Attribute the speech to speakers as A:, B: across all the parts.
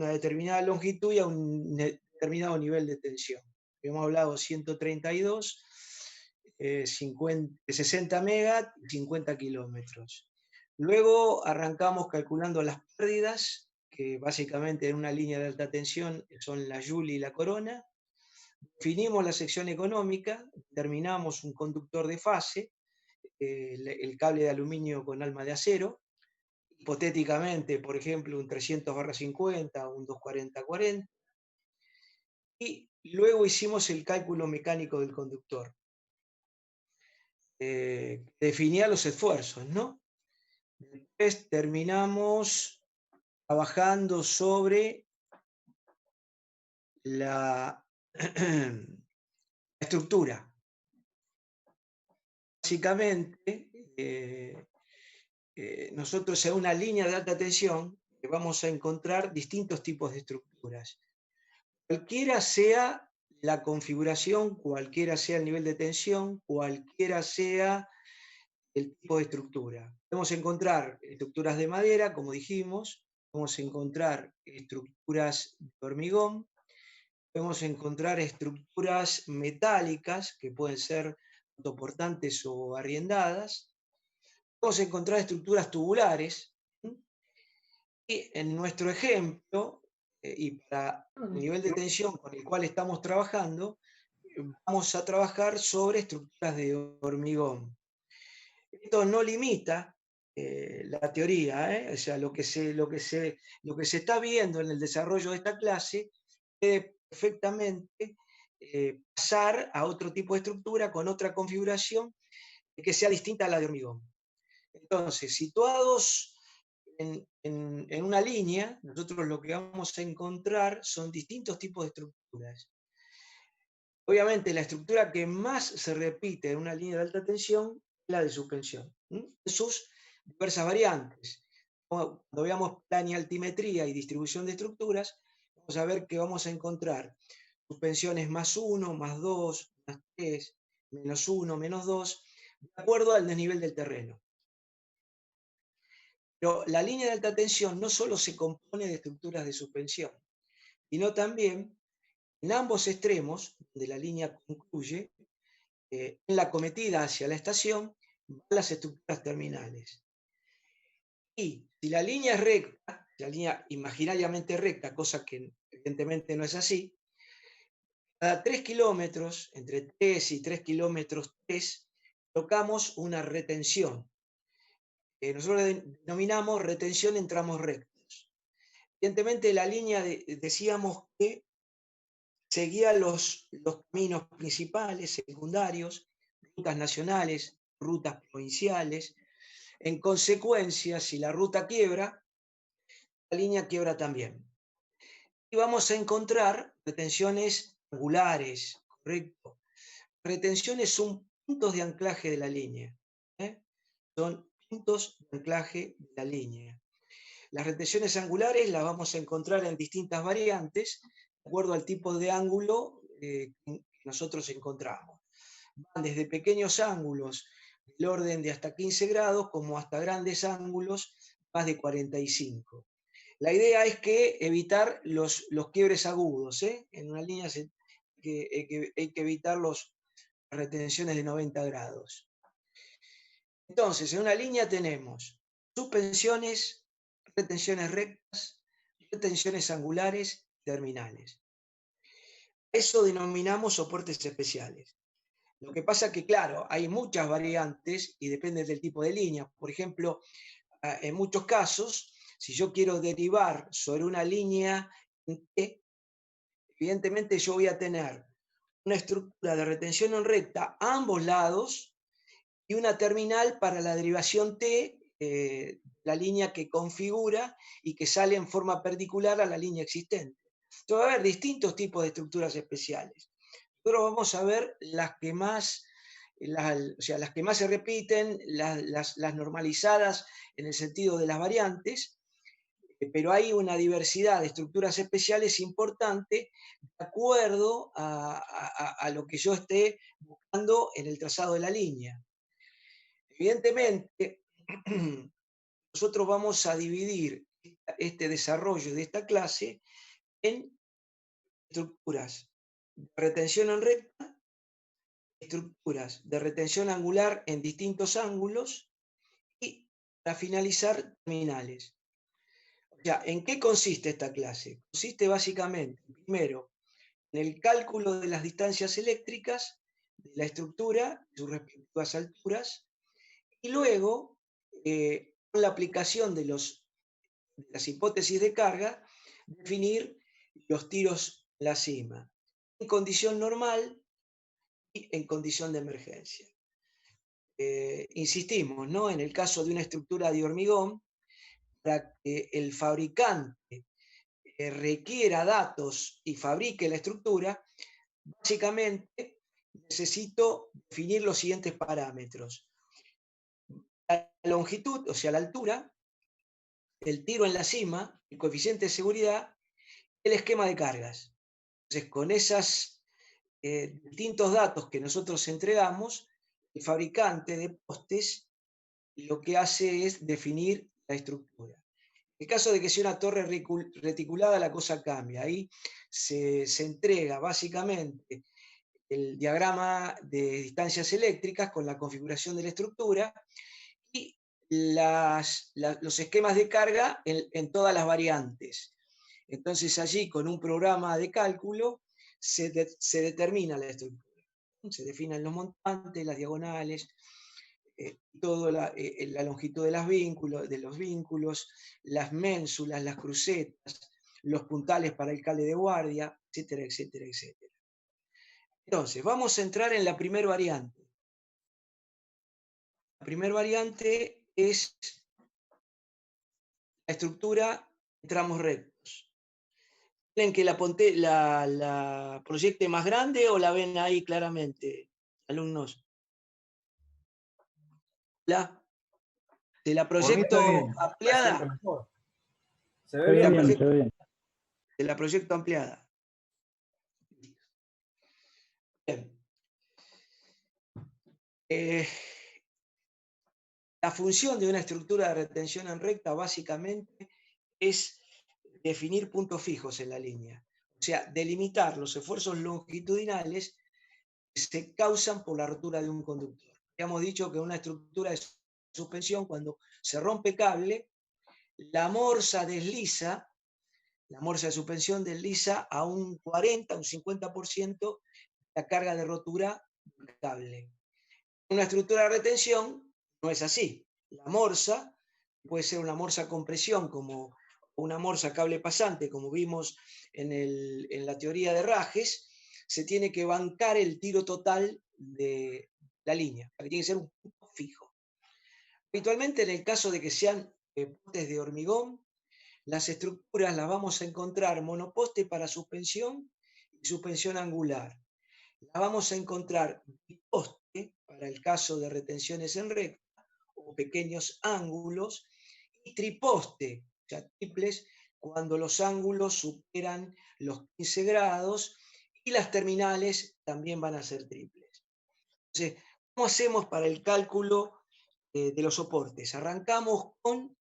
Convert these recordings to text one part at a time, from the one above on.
A: una determinada longitud y a un determinado nivel de tensión. Hemos hablado 132, 60 megas, 50 kilómetros. Luego arrancamos calculando las pérdidas, que básicamente en una línea de alta tensión son la Joule y la corona. Definimos la sección económica, determinamos un conductor de fase, el cable de aluminio con alma de acero, hipotéticamente, por ejemplo, un 300/50, un 240/40, y luego hicimos el cálculo mecánico del conductor. Definía los esfuerzos, ¿no? Después terminamos trabajando sobre la estructura. Básicamente, nosotros en una línea de alta tensión vamos a encontrar distintos tipos de estructuras. Cualquiera sea la configuración, cualquiera sea el nivel de tensión, cualquiera sea el tipo de estructura. Podemos encontrar estructuras de madera, como dijimos, podemos encontrar estructuras de hormigón, podemos encontrar estructuras metálicas, que pueden ser autoportantes o arriendadas, podemos encontrar estructuras tubulares, y en nuestro ejemplo, y para el nivel de tensión con el cual estamos trabajando, vamos a trabajar sobre estructuras de hormigón. Esto no limita la teoría, o sea, lo que se está viendo en el desarrollo de esta clase puede perfectamente pasar a otro tipo de estructura con otra configuración que sea distinta a la de hormigón. Entonces, situados en una línea, nosotros lo que vamos a encontrar son distintos tipos de estructuras. Obviamente, la estructura que más se repite en una línea de alta tensión es la de suspensión, en sus diversas variantes. Cuando veamos planialtimetría y distribución de estructuras, vamos a ver que vamos a encontrar suspensiones +1, +2, +3, -1, -2, de acuerdo al desnivel del terreno. Pero la línea de alta tensión no solo se compone de estructuras de suspensión, sino también en ambos extremos, donde la línea concluye, en la cometida hacia la estación, van las estructuras terminales. Y si la línea es recta, la línea imaginariamente recta, cosa que evidentemente no es así, cada 3 kilómetros, entre 3 y 3 kilómetros 3, tocamos una retención. Nosotros denominamos retención en tramos rectos. Evidentemente la línea decíamos que seguía los caminos principales, secundarios, rutas nacionales, rutas provinciales. En consecuencia, si la ruta quiebra, la línea quiebra también. Y vamos a encontrar retenciones angulares, ¿correcto? Retenciones son puntos de anclaje de la línea. Son puntos de anclaje de la línea. Las retenciones angulares las vamos a encontrar en distintas variantes, de acuerdo al tipo de ángulo que nosotros encontramos. Van desde pequeños ángulos del orden de hasta 15 grados, como hasta grandes ángulos, más de 45. La idea es que evitar los quiebres agudos. En una línea hay que evitar las retenciones de 90 grados. Entonces, en una línea tenemos suspensiones, retenciones rectas, retenciones angulares, terminales. Eso denominamos soportes especiales. Lo que pasa es que, claro, hay muchas variantes y depende del tipo de línea. Por ejemplo, en muchos casos, si yo quiero derivar sobre una línea T, evidentemente yo voy a tener una estructura de retención en recta a ambos lados y una terminal para la derivación T, la línea que configura y que sale en forma perpendicular a la línea existente. Entonces va a haber distintos tipos de estructuras especiales. Nosotros vamos a ver las que más, las que más se repiten, las normalizadas en el sentido de las variantes, pero hay una diversidad de estructuras especiales importante de acuerdo a lo que yo esté buscando en el trazado de la línea. Evidentemente, nosotros vamos a dividir este desarrollo de esta clase en estructuras de retención en recta, estructuras de retención angular en distintos ángulos y, para finalizar, terminales. O sea, ¿en qué consiste esta clase? Consiste básicamente, primero, en el cálculo de las distancias eléctricas de la estructura, sus respectivas alturas, y luego, con la aplicación de las hipótesis de carga, definir los tiros en la cima, en condición normal y en condición de emergencia. Insistimos, ¿no? En el caso de una estructura de hormigón, para que el fabricante requiera datos y fabrique la estructura, básicamente necesito definir los siguientes parámetros: la longitud, o sea, la altura, el tiro en la cima, el coeficiente de seguridad, el esquema de cargas. Entonces, con esos distintos datos que nosotros entregamos, el fabricante de postes lo que hace es definir la estructura. En el caso de que sea una torre reticulada, la cosa cambia. Ahí se entrega básicamente el diagrama de distancias eléctricas con la configuración de la estructura y los esquemas de carga en todas las variantes. Entonces allí, con un programa de cálculo, se determina la estructura. Se definen los montantes, las diagonales, toda la longitud de los vínculos, las ménsulas, las crucetas, los puntales para el cable de guardia, etcétera, etcétera, etcétera. Entonces, vamos a entrar en la primera variante. La primera variante es la estructura de tramos rectos. ¿Quieren que la proyecte más grande o la ven ahí claramente, alumnos? ¿Se la proyecto ampliada?
B: Se ve bien, se ve bien.
A: Se la proyecto ampliada. Bien. La función de una estructura de retención en recta básicamente es definir puntos fijos en la línea, o sea, delimitar los esfuerzos longitudinales que se causan por la rotura de un conductor. Habíamos dicho que una estructura de suspensión, cuando se rompe cable, la morsa de suspensión desliza a un 40, un 50% la carga de rotura del cable. Una estructura de retención no es así. La morsa puede ser una morsa compresión como una morsa cable pasante, como vimos en la teoría de Rajes, se tiene que bancar el tiro total de la línea, que tiene que ser un punto fijo. Habitualmente, en el caso de que sean postes de hormigón, las estructuras las vamos a encontrar monoposte para suspensión y suspensión angular. Las vamos a encontrar biposte para el caso de retenciones en recta o pequeños ángulos, y triposte, o sea, triples, cuando los ángulos superan los 15 grados, y las terminales también van a ser triples. Entonces, ¿cómo hacemos para el cálculo de los soportes? Arrancamos con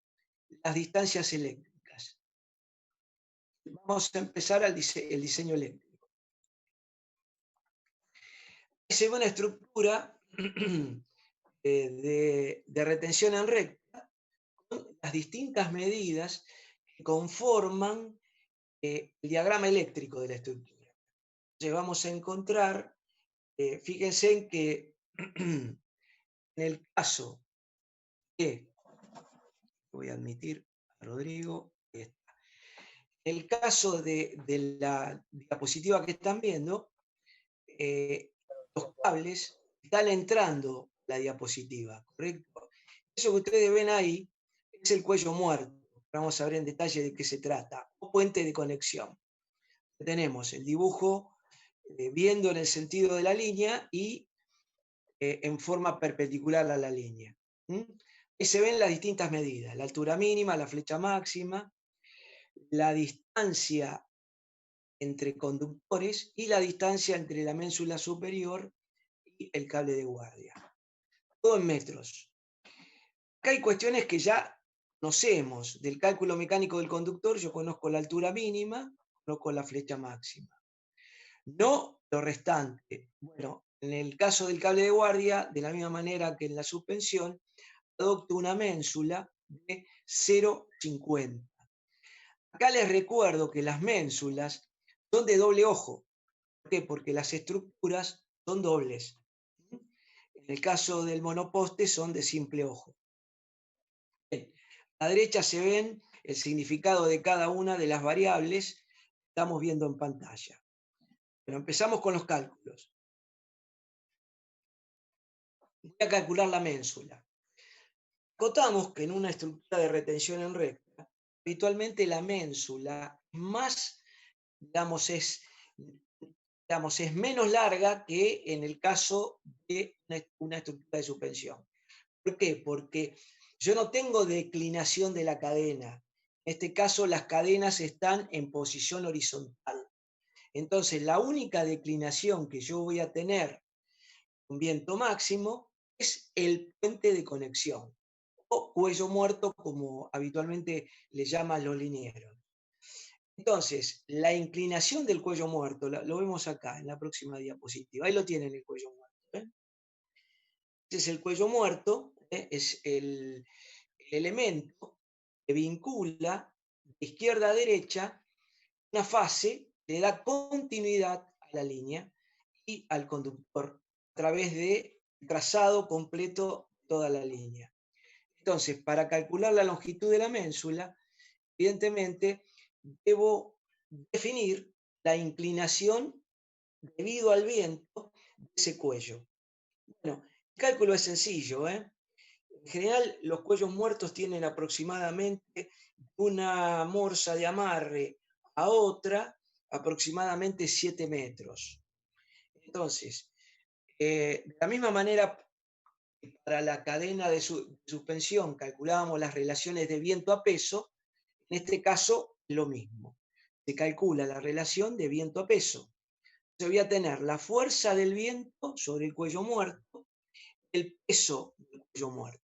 A: las distancias eléctricas. Vamos a empezar el diseño eléctrico. Se ve una estructura de retención en recta con las distintas medidas que conforman el diagrama eléctrico de la estructura. Entonces vamos a encontrar, fíjense en que en el caso que, voy a admitir a Rodrigo, en el caso de la diapositiva que están viendo, los cables están entrando a la diapositiva, ¿correcto? Eso que ustedes ven ahí es el cuello muerto. Vamos a ver en detalle de qué se trata, o puente de conexión. Tenemos el dibujo viendo en el sentido de la línea y en forma perpendicular a la línea. Ahí se ven las distintas medidas: la altura mínima, la flecha máxima, la distancia entre conductores y la distancia entre la ménsula superior y el cable de guardia. Todo en metros. Acá hay cuestiones que ya conocemos del cálculo mecánico del conductor, yo conozco la altura mínima, conozco la flecha máxima. No lo restante. Bueno, en el caso del cable de guardia, de la misma manera que en la suspensión, adopto una ménsula de 0,50. Acá les recuerdo que las ménsulas son de doble ojo. ¿Por qué? Porque las estructuras son dobles. En el caso del monoposte son de simple ojo. Bien. A la derecha se ven el significado de cada una de las variables que estamos viendo en pantalla. Pero empezamos con los cálculos. Voy a calcular la ménsula. Acotamos que en una estructura de retención en recta, habitualmente la ménsula es menos larga que en el caso de una estructura de suspensión. ¿Por qué? Porque yo no tengo declinación de la cadena. En este caso, las cadenas están en posición horizontal. Entonces, la única declinación que yo voy a tener con viento máximo es el puente de conexión, o cuello muerto, como habitualmente le llaman los linieros. Entonces, la inclinación del cuello muerto, lo vemos acá en la próxima diapositiva. Ahí lo tienen el cuello muerto. Ese es el cuello muerto, es el elemento que vincula de izquierda a derecha una fase, le da continuidad a la línea y al conductor a través de trazado completo de toda la línea. Entonces, para calcular la longitud de la ménsula, evidentemente debo definir la inclinación debido al viento de ese cuello. Bueno, el cálculo es sencillo, ¿eh? En general, los cuellos muertos tienen aproximadamente una morsa de amarre a otra, aproximadamente 7 metros. Entonces, de la misma manera, para la cadena de suspensión calculábamos las relaciones de viento a peso, en este caso lo mismo. Se calcula la relación de viento a peso. Yo voy a tener la fuerza del viento sobre el cuello muerto, el peso del cuello muerto.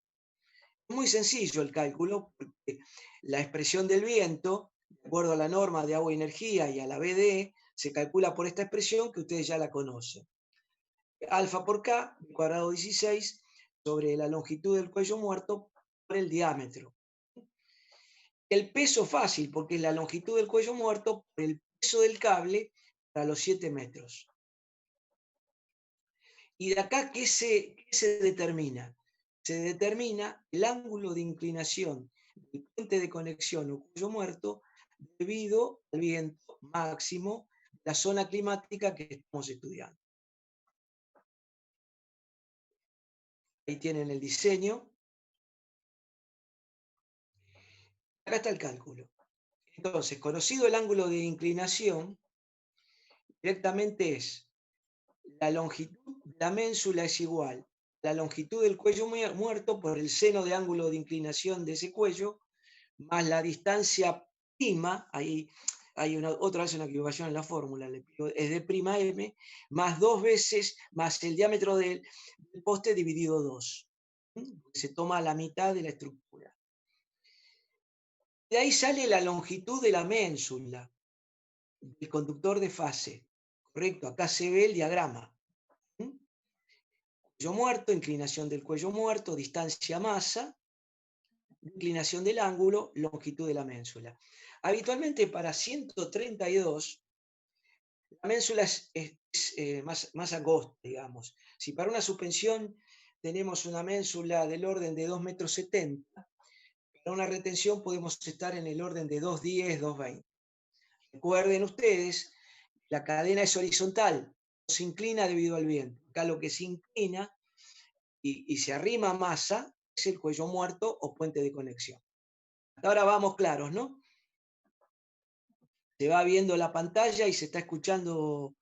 A: Es muy sencillo el cálculo, porque la expresión del viento, de acuerdo a la norma de agua y energía y a la BDE, se calcula por esta expresión que ustedes ya la conocen. Alfa por K, cuadrado 16, sobre la longitud del cuello muerto por el diámetro. El peso fácil, porque es la longitud del cuello muerto por el peso del cable para los 7 metros. ¿Y de acá qué se determina? Se determina el ángulo de inclinación del puente de conexión o cuello muerto debido al viento máximo de la zona climática que estamos estudiando. Ahí tienen el diseño. Acá está el cálculo. Entonces, conocido el ángulo de inclinación, directamente es la longitud de la ménsula es igual a la longitud del cuello muerto por el seno de ángulo de inclinación de ese cuello, más la distancia prima, ahí hay otra vez una equivocación en la fórmula, es de prima m, más 2 veces, más el diámetro del poste dividido 2. Se toma la mitad de la estructura. De ahí sale la longitud de la ménsula, del conductor de fase. Correcto, acá se ve el diagrama. Cuello muerto, inclinación del cuello muerto, distancia masa, inclinación del ángulo, longitud de la ménsula. Habitualmente para 132, la ménsula es más angosta, digamos. Si para una suspensión tenemos una ménsula del orden de 2,70 m, para una retención podemos estar en el orden de 2,10, 2,20. Recuerden ustedes, la cadena es horizontal, no se inclina debido al viento. Acá lo que se inclina y se arrima masa es el cuello muerto o puente de conexión. Hasta ahora vamos claros, ¿no? Se va viendo la pantalla y se está escuchando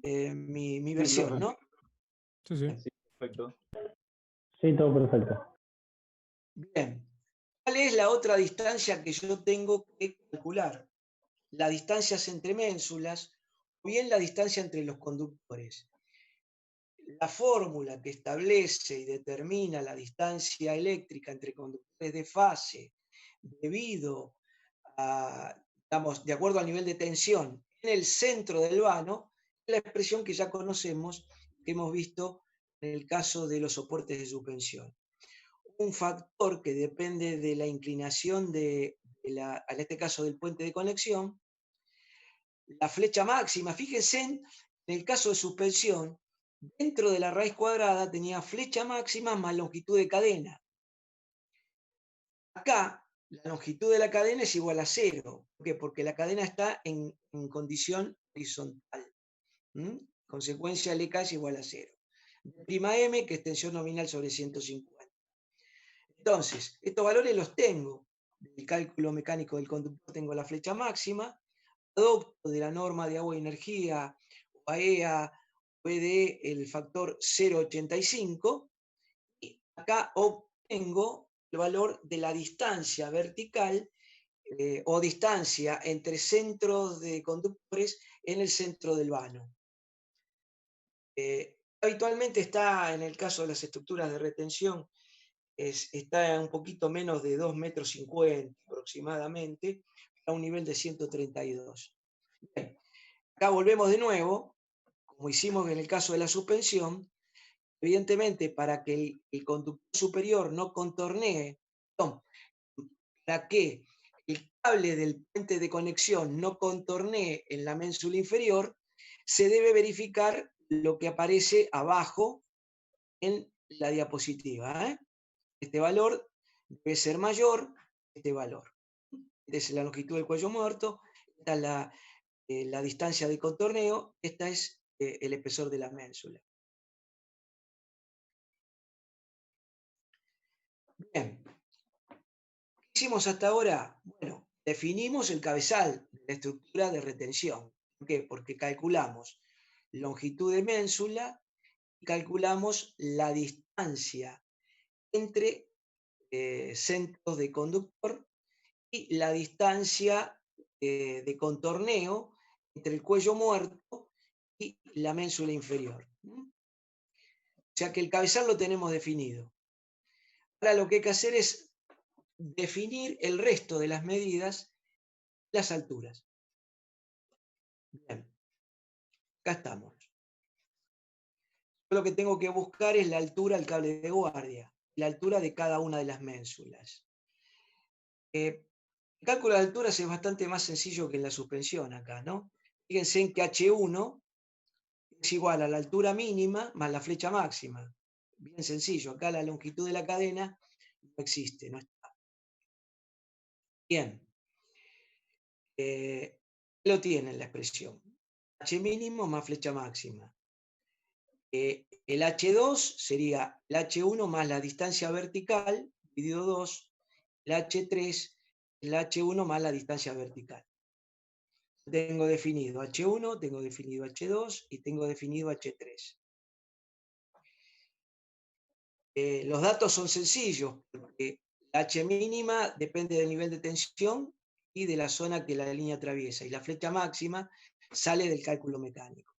A: mi versión, ¿no?
C: Sí, sí.
B: Sí, perfecto. Sí, todo perfecto.
A: Bien. ¿Cuál es la otra distancia que yo tengo que calcular? Las distancias entre ménsulas o bien la distancia entre los conductores. La fórmula que establece y determina la distancia eléctrica entre conductores de fase debido a, digamos, de acuerdo al nivel de tensión en el centro del vano, es la expresión que ya conocemos, que hemos visto en el caso de los soportes de suspensión. Un factor que depende de la inclinación en este caso del puente de conexión, la flecha máxima, fíjense en el caso de suspensión, dentro de la raíz cuadrada tenía flecha máxima más longitud de cadena. Acá la longitud de la cadena es igual a 0. ¿Por qué? Porque la cadena está en condición horizontal. Consecuencia, LK es igual a 0. Prima M, que es tensión nominal sobre 150. Entonces, estos valores los tengo. Del cálculo mecánico del conductor tengo la flecha máxima. Adopto de la norma de agua y energía, OAEA, OED, el factor 0,85. Y acá obtengo el valor de la distancia vertical o distancia entre centros de conductores en el centro del vano. Habitualmente está, en el caso de las estructuras de retención, está un poquito menos de 2,50 metros aproximadamente, a un nivel de 132. Bien. Acá volvemos de nuevo, como hicimos en el caso de la suspensión. Evidentemente, para que el conductor superior no contornee, para que el cable del puente de conexión no contornee en la ménsula inferior, se debe verificar lo que aparece abajo en la diapositiva. Este valor debe ser mayor que este valor. Esta es la longitud del cuello muerto, esta es la distancia de contorneo, esta es el espesor de la ménsula. Bien. ¿Qué hicimos hasta ahora? Bueno, definimos el cabezal de la estructura de retención. ¿Por qué? Porque calculamos longitud de ménsula y calculamos la distancia entre centros de conductor y la distancia de contorneo entre el cuello muerto y la ménsula inferior. O sea que el cabezal lo tenemos definido. Ahora lo que hay que hacer es definir el resto de las medidas, las alturas. Bien, acá estamos. Yo lo que tengo que buscar es la altura del cable de guardia, la altura de cada una de las ménsulas. El cálculo de alturas es bastante más sencillo que en la suspensión acá, ¿no? Fíjense en que H1 es igual a la altura mínima más la flecha máxima. Bien sencillo, acá la longitud de la cadena no existe, no está. Bien. Lo tienen la expresión. H mínimo más flecha máxima. El H2 sería el H1 más la distancia vertical, dividido 2, el H3, el H1 más la distancia vertical. Tengo definido H1, tengo definido H2 y tengo definido H3. Los datos son sencillos, porque la H mínima depende del nivel de tensión y de la zona que la línea atraviesa, y la flecha máxima sale del cálculo mecánico.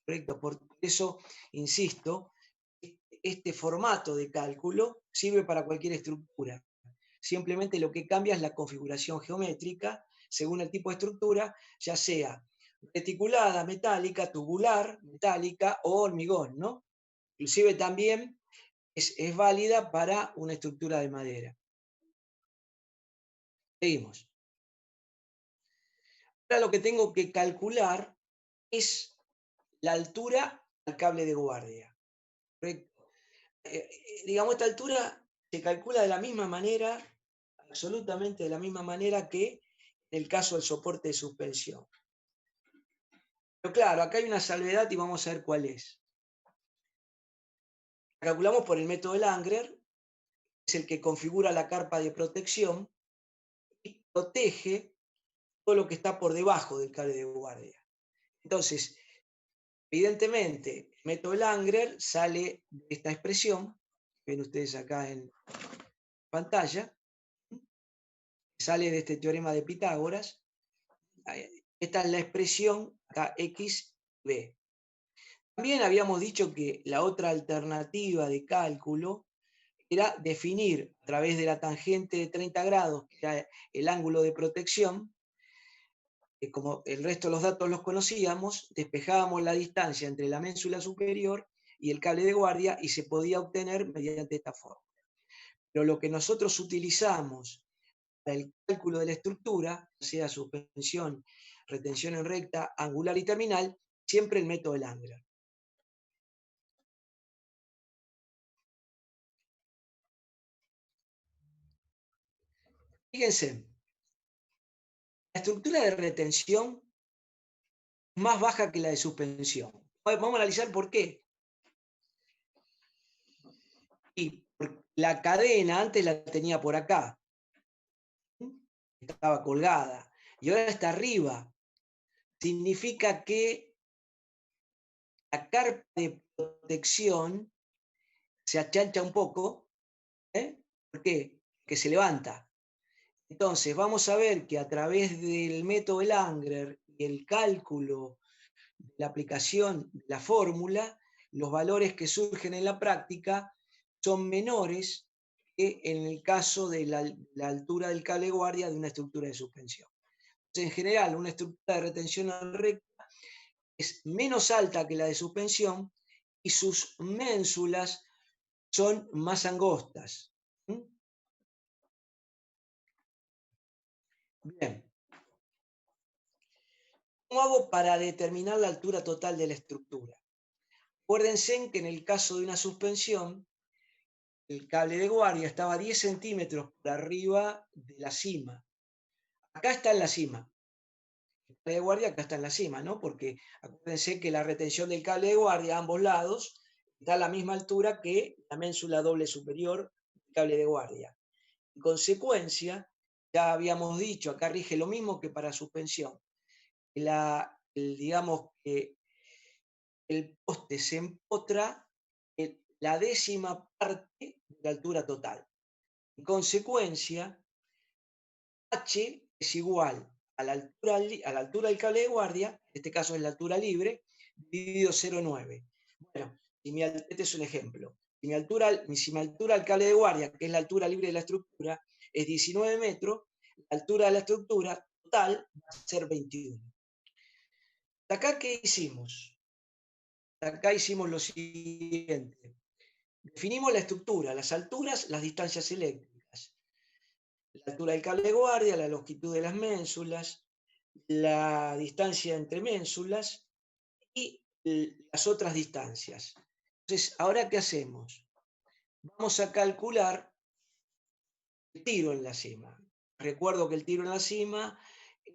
A: ¿Correcto? Por eso, insisto, este formato de cálculo sirve para cualquier estructura. Simplemente lo que cambia es la configuración geométrica según el tipo de estructura, ya sea reticulada, metálica, tubular, metálica o hormigón, ¿no? Inclusive también es válida para una estructura de madera. Seguimos. Ahora lo que tengo que calcular es la altura al cable de guardia. ¿Correcto? Digamos, esta altura se calcula de la misma manera, absolutamente de la misma manera que en el caso del soporte de suspensión. Pero claro, acá hay una salvedad y vamos a ver cuál es. La calculamos por el método de Langrer, es el que configura la carpa de protección y protege todo lo que está por debajo del cable de guardia. Entonces, evidentemente, el método de Langrer sale de esta expresión, que ven ustedes acá en pantalla, sale de este teorema de Pitágoras. Esta es la expresión acá x, b. También habíamos dicho que la otra alternativa de cálculo era definir a través de la tangente de 30 grados, que era el ángulo de protección, como el resto de los datos los conocíamos, despejábamos la distancia entre la ménsula superior y el cable de guardia y se podía obtener mediante esta forma. Pero lo que nosotros utilizamos para el cálculo de la estructura, sea suspensión, retención en recta, angular y terminal, siempre el método de Langler. Fíjense, la estructura de retención es más baja que la de suspensión. Vamos a analizar por qué. Y la cadena antes la tenía por acá, estaba colgada, y ahora está arriba. Significa que la carpa de protección se achancha un poco. ¿Por qué? Que se levanta. Entonces, vamos a ver que a través del método Langler y el cálculo de la aplicación de la fórmula, los valores que surgen en la práctica son menores que en el caso de la altura del cable de guardia de una estructura de suspensión. Entonces, en general, una estructura de retención en recta es menos alta que la de suspensión y sus ménsulas son más angostas. Bien. ¿Cómo hago para determinar la altura total de la estructura? Acuérdense que en el caso de una suspensión, el cable de guardia estaba 10 centímetros por arriba de la cima. Acá está en la cima. El cable de guardia acá está en la cima, ¿no? Porque acuérdense que la retención del cable de guardia a ambos lados está a la misma altura que la ménsula doble superior del cable de guardia. En consecuencia, ya habíamos dicho, acá rige lo mismo que para suspensión. Digamos que el poste se empotra en la décima parte de la altura total. En consecuencia, H es igual a la altura del cable de guardia, en este caso es la altura libre, dividido 0,9. Bueno, este es un ejemplo. Si mi altura del cable de guardia, que es la altura libre de la estructura, es 19 metros, la altura de la estructura total va a ser 21. ¿Acá qué hicimos? Acá hicimos lo siguiente. Definimos la estructura, las alturas, las distancias eléctricas. La altura del cable de guardia, la longitud de las ménsulas, la distancia entre ménsulas y las otras distancias. Entonces, ¿ahora qué hacemos? Vamos a calcular el tiro en la cima. Recuerdo que el tiro en la cima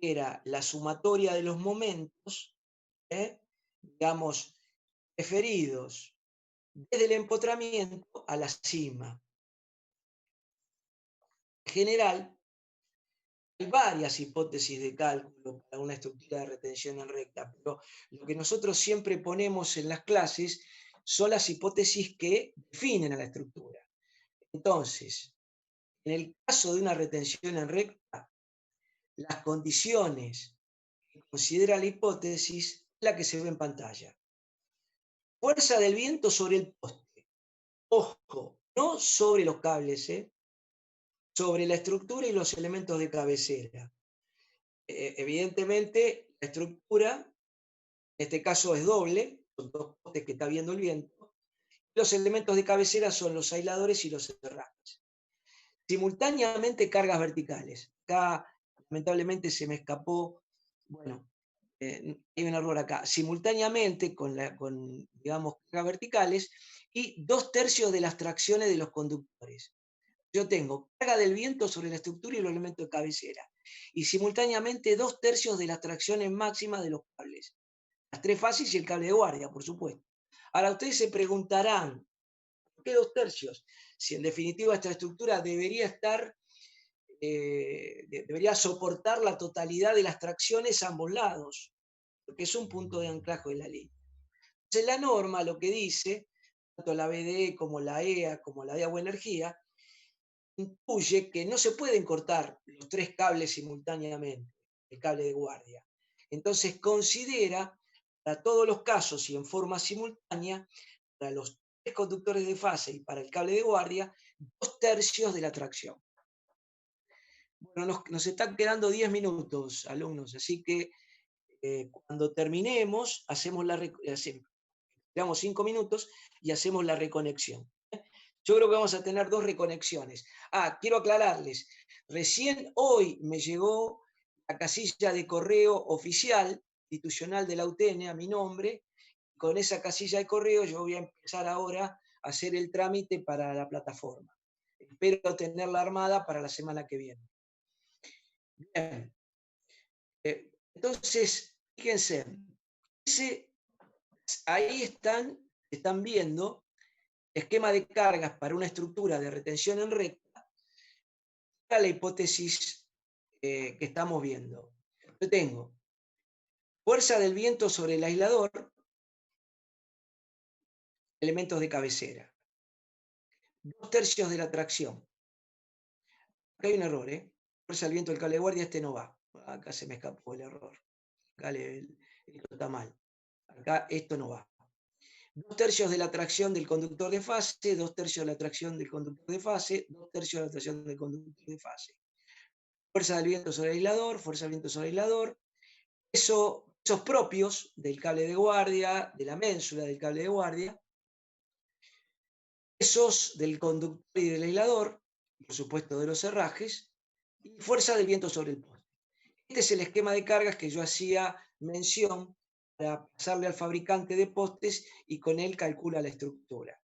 A: era la sumatoria de los momentos, digamos, referidos desde el empotramiento a la cima. En general, hay varias hipótesis de cálculo para una estructura de retención en recta, pero lo que nosotros siempre ponemos en las clases son las hipótesis que definen a la estructura. Entonces, en el caso de una retención en recta, las condiciones que considera la hipótesis es la que se ve en pantalla. Fuerza del viento sobre el poste. Ojo, no sobre los cables, sobre la estructura y los elementos de cabecera. Evidentemente, la estructura, en este caso es doble, son dos postes que está viendo el viento. Los elementos de cabecera son los aisladores y los herrajes. Simultáneamente cargas verticales. Acá, lamentablemente, se me escapó, bueno, hay un error acá. Simultáneamente con digamos, cargas verticales y 2/3 de las tracciones de los conductores. Yo tengo carga del viento sobre la estructura y los elementos de cabecera. Y simultáneamente 2/3 de las tracciones máximas de los cables. Las 3 fases y el cable de guardia, por supuesto. Ahora ustedes se preguntarán, ¿por qué 2/3? Si en definitiva esta estructura debería debería soportar la totalidad de las tracciones a ambos lados, porque es un punto de anclaje de la línea. Entonces la norma lo que dice, tanto la BDE como la EA, como la de Agua Energía, intuye que no se pueden cortar los 3 cables simultáneamente, el cable de guardia. Entonces considera, para todos los casos y en forma simultánea, para los 3 conductores de fase y para el cable de guardia, 2/3 de la tracción. Bueno, nos están quedando 10 minutos, alumnos, así que cuando terminemos, esperamos 5 minutos y hacemos la reconexión. Yo creo que vamos a tener 2 reconexiones. Quiero aclararles, recién hoy me llegó la casilla de correo oficial, institucional de la UTN, a mi nombre. Con esa casilla de correo yo voy a empezar ahora a hacer el trámite para la plataforma. Espero tenerla armada para la semana que viene. Bien. Entonces, fíjense, ahí están viendo esquema de cargas para una estructura de retención en recta, la hipótesis que estamos viendo. Yo tengo fuerza del viento sobre el aislador, elementos de cabecera. 2/3 de la tracción. Acá hay un error, fuerza del viento del cable de guardia, este no va. Acá se me escapó el error. Acá esto está mal. Acá esto no va. 2/3 de la tracción del conductor de fase, 2/3 de la tracción del conductor de fase, 2/3 de la tracción del conductor de fase. Fuerza del viento sobre el aislador, fuerza del viento sobre el aislador. Esos propios del cable de guardia, de la ménsula del cable de guardia. Esos del conductor y del aislador, por supuesto de los herrajes, y fuerza del viento sobre el poste. Este es el esquema de cargas que yo hacía mención para pasarle al fabricante de postes y con él calcula la estructura.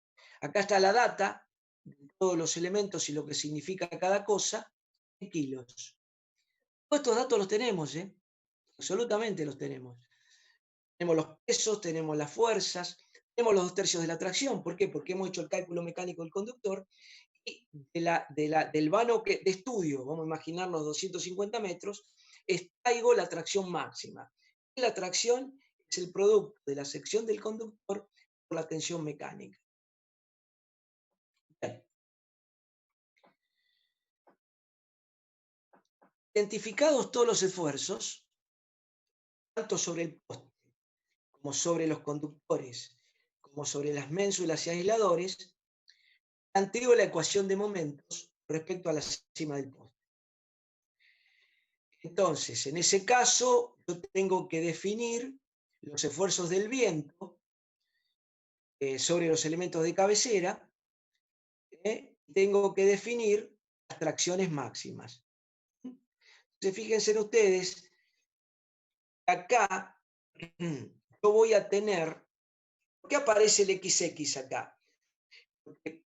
A: Acá está la data de todos los elementos y lo que significa cada cosa en kilos. Todos estos datos los tenemos, absolutamente los tenemos. Tenemos los pesos, tenemos las fuerzas, tenemos los 2/3 de la tracción. ¿Por qué? Porque hemos hecho el cálculo mecánico del conductor y del vano de estudio, vamos a imaginar los 250 metros, extraigo la tracción máxima. Y la tracción es el producto de la sección del conductor por la tensión mecánica. Bien. Identificados todos los esfuerzos, tanto sobre el poste, como sobre los conductores, como sobre las ménsulas y aisladores, planteo la ecuación de momentos respecto a la cima del poste. Entonces, en ese caso, yo tengo que definir los esfuerzos del viento sobre los elementos de cabecera, tengo que definir las tracciones máximas. Entonces, fíjense ustedes, acá yo voy a tener, ¿por qué aparece el XX acá? Porque,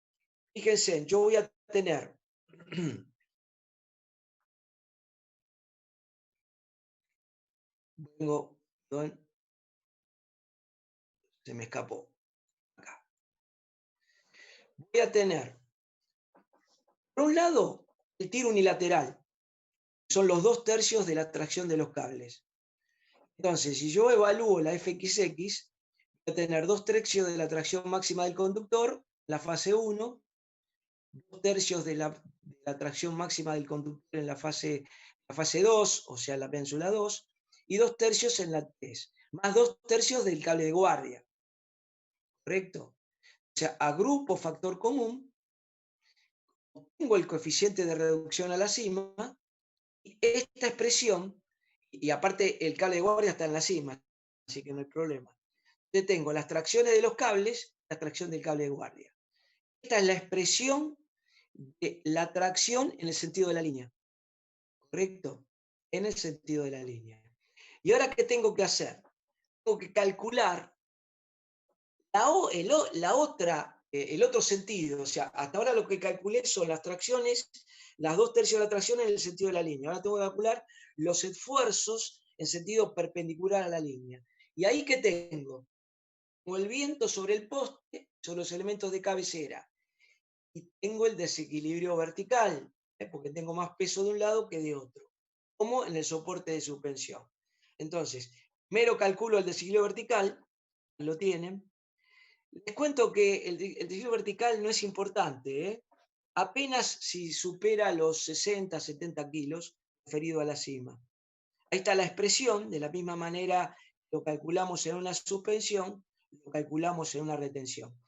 A: fíjense, yo voy a tener perdón, se me escapó. Acá. Voy a tener, por un lado, el tiro unilateral, son los 2/3 de la tracción de los cables. Entonces, si yo evalúo la FXX, voy a tener 2/3 de la tracción máxima del conductor, la fase 1, 2/3 de la tracción máxima del conductor en la fase 2, o sea, la ménsula 2, y 2/3 en la 3, más 2/3 del cable de guardia. ¿Correcto? O sea, agrupo factor común, obtengo el coeficiente de reducción a la cima, y esta expresión, y aparte el cable de guardia está en la cima, así que no hay problema. Yo tengo las tracciones de los cables, la tracción del cable de guardia. Esta es la expresión de la tracción en el sentido de la línea. ¿Correcto? En el sentido de la línea. ¿Y ahora qué tengo que hacer? Tengo que calcular el otro sentido. O sea, hasta ahora lo que calculé son las tracciones, las 2/3 de la tracción en el sentido de la línea. Ahora tengo que calcular los esfuerzos en sentido perpendicular a la línea. ¿Y ahí qué tengo? Tengo el viento sobre el poste, sobre los elementos de cabecera. Y tengo el desequilibrio vertical, porque tengo más peso de un lado que de otro, como en el soporte de suspensión. Entonces, primero calculo el desequilibrio vertical, lo tienen. Les cuento que el desequilibrio vertical no es importante, apenas si supera los 60, 70 kilos, referido a la cima. Ahí está la expresión, de la misma manera lo calculamos en una suspensión, lo calculamos en una retención.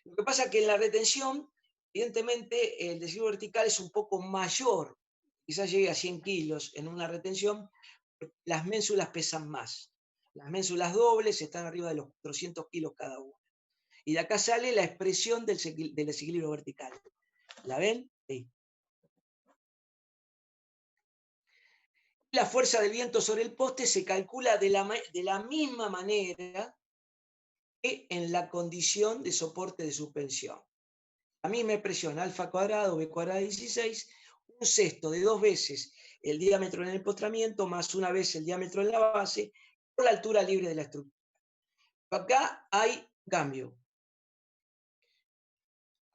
A: Lo que pasa es que en la retención Evidentemente, el desequilibrio vertical es un poco mayor, quizás llegue a 100 kilos en una retención, porque las ménsulas pesan más. Las ménsulas dobles están arriba de los 400 kilos cada una. Y de acá sale la expresión del desequilibrio vertical. ¿La ven? Sí. La fuerza del viento sobre el poste se calcula de la misma manera que en la condición de soporte de suspensión. La misma expresión, alfa cuadrado, b cuadrado 16, un sexto de 2 veces el diámetro en el postramiento más una vez el diámetro en la base por la altura libre de la estructura. Acá hay cambio.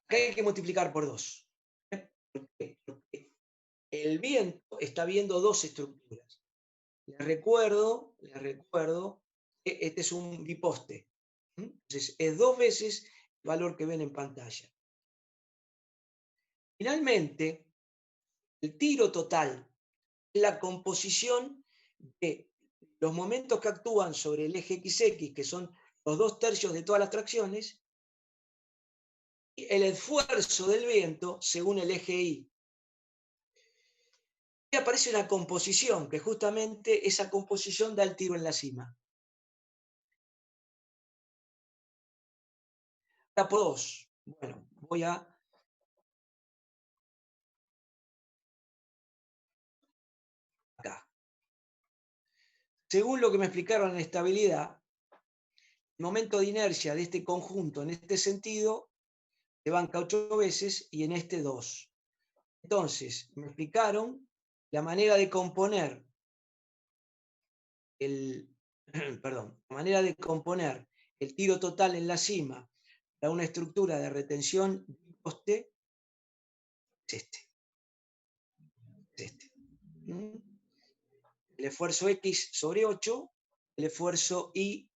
A: Acá hay que multiplicar por 2. ¿Por qué? Porque el viento está viendo dos estructuras. Les recuerdo que este es un biposte. Entonces, es 2 veces el valor que ven en pantalla. Finalmente, el tiro total es la composición de los momentos que actúan sobre el eje XX, que son los 2/3 de todas las tracciones, y el esfuerzo del viento según el eje Y. Y aparece una composición, que justamente esa composición da el tiro en la cima. Por 2. Bueno, voy a... acá. Según lo que me explicaron en estabilidad, el momento de inercia de este conjunto en este sentido se banca 8 veces y en este 2. Entonces, me explicaron la manera de componer la manera de componer el tiro total en la cima para una estructura de retención de poste es este. El esfuerzo X sobre 8, el esfuerzo Y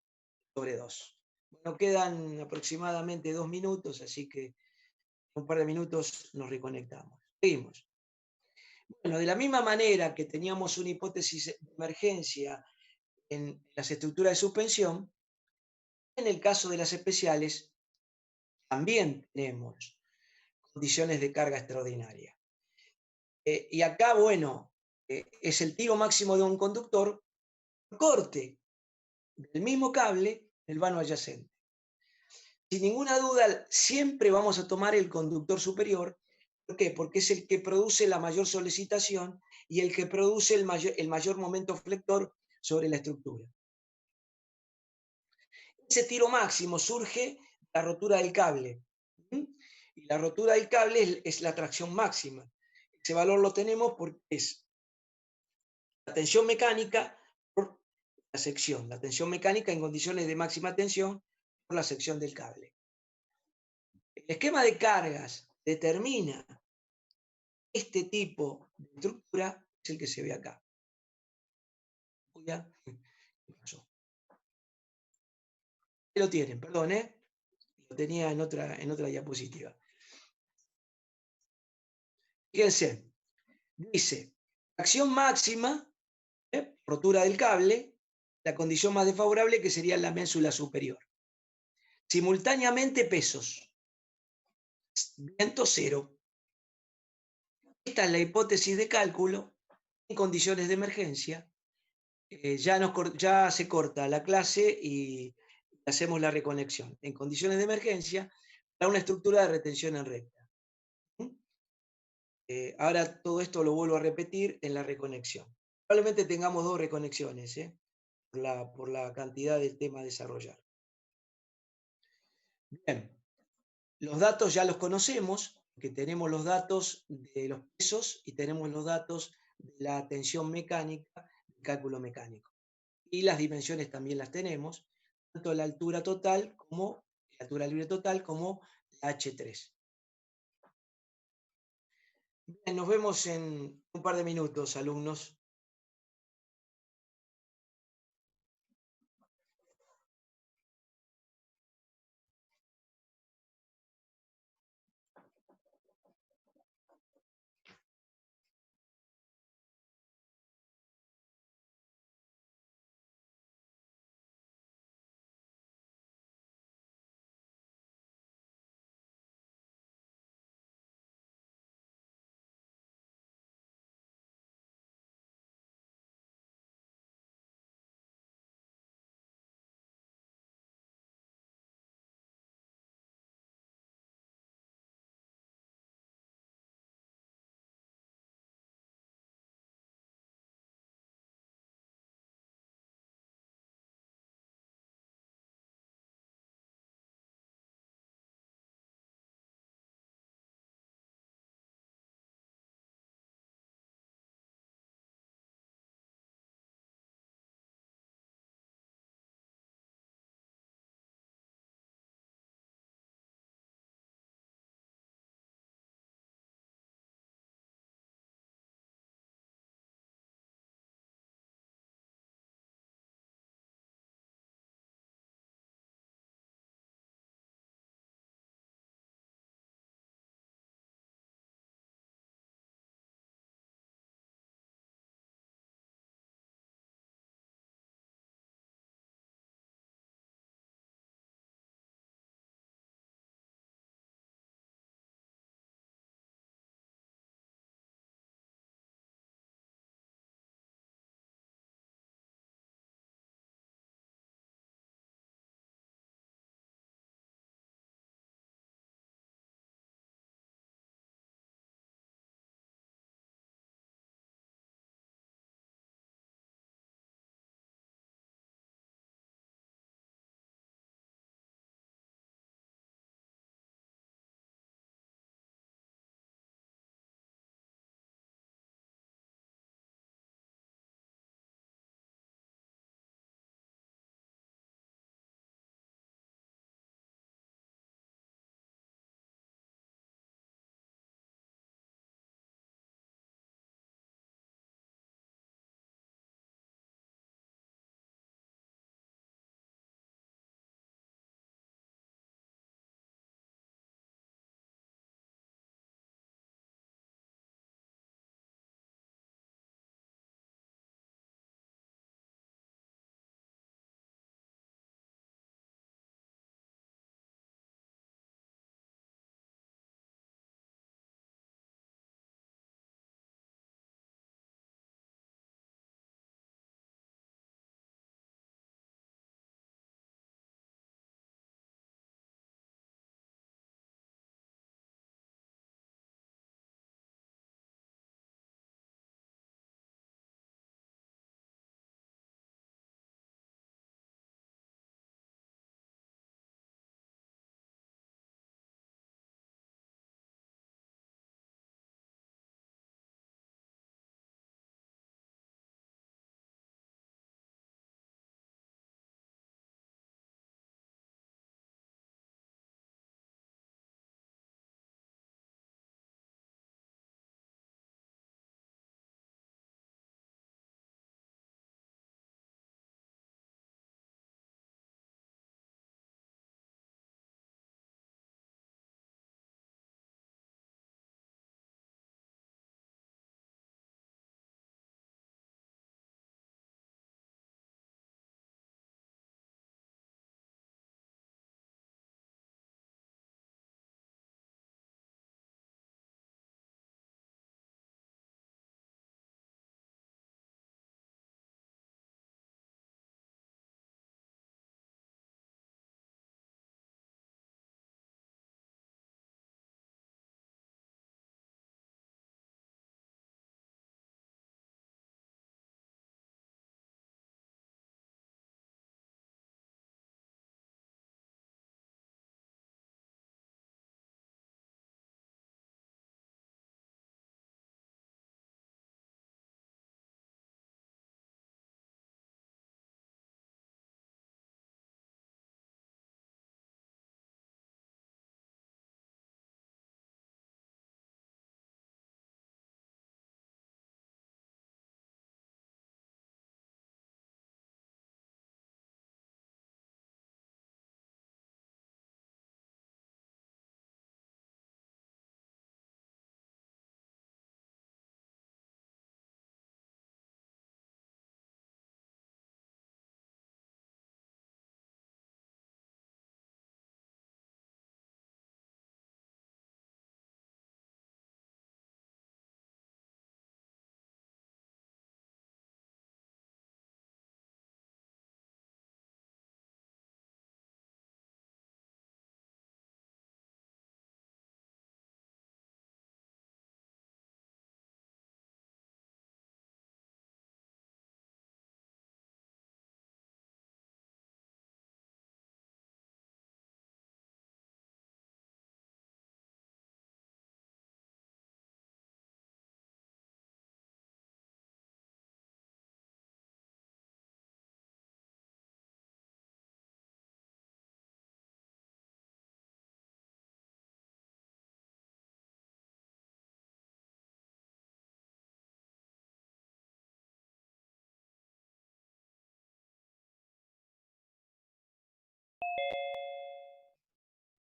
A: sobre 2. Bueno, quedan aproximadamente 2 minutos, así que en un par de minutos nos reconectamos. Seguimos. Bueno, de la misma manera que teníamos una hipótesis de emergencia en las estructuras de suspensión, en el caso de las especiales también tenemos condiciones de carga extraordinaria. Y acá, bueno, es el tiro máximo de un conductor, corte del mismo cable, el vano adyacente. Sin ninguna duda, siempre vamos a tomar el conductor superior. ¿Por qué? Porque es el que produce la mayor solicitación y el que produce el mayor momento flector sobre la estructura. Ese tiro máximo surge de la rotura del cable. Y la rotura del cable es la tracción máxima. Ese valor lo tenemos porque es la tensión mecánica por la sección. La tensión mecánica en condiciones de máxima tensión por la sección del cable. El esquema de cargas determina este tipo de estructura, es el que se ve acá. ¿Qué pasó? Ahí lo tienen, perdón, lo tenía en otra diapositiva. Fíjense, dice, acción máxima, rotura del cable, la condición más desfavorable que sería la ménsula superior. Simultáneamente pesos, viento cero. Esta es la hipótesis de cálculo en condiciones de emergencia. Ya se corta la clase y hacemos la reconexión. En condiciones de emergencia, para una estructura de retención en recta. Ahora todo esto lo vuelvo a repetir en la reconexión. Probablemente tengamos 2 reconexiones, por la cantidad del tema a desarrollar. Bien, los datos ya los conocemos, que tenemos los datos de los pesos y tenemos los datos de la tensión mecánica, el cálculo mecánico. Y las dimensiones también las tenemos, tanto la altura total como la altura libre total como la H3. Bien, nos vemos en un par de minutos, alumnos.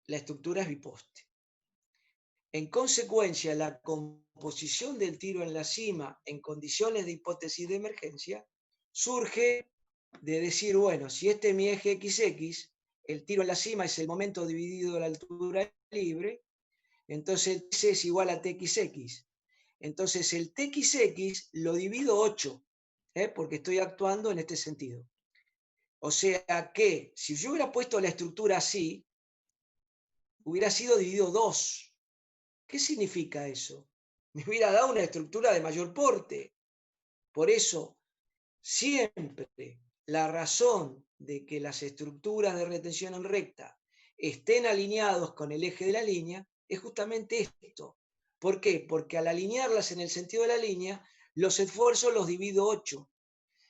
A: la estructura es biposte. En consecuencia, la composición del tiro en la cima en condiciones de hipótesis de emergencia surge de decir, bueno, si este es mi eje XX, el tiro en la cima es el momento dividido la altura libre, entonces T es igual a TXX. Entonces el TXX lo divido 8, porque estoy actuando en este sentido. O sea que si yo hubiera puesto la estructura así, hubiera sido dividido 2. ¿Qué significa eso? Me hubiera dado una estructura de mayor porte. Por eso, siempre la razón de que las estructuras de retención en recta estén alineados con el eje de la línea es justamente esto. ¿Por qué? Porque al alinearlas en el sentido de la línea, los esfuerzos los divido 8.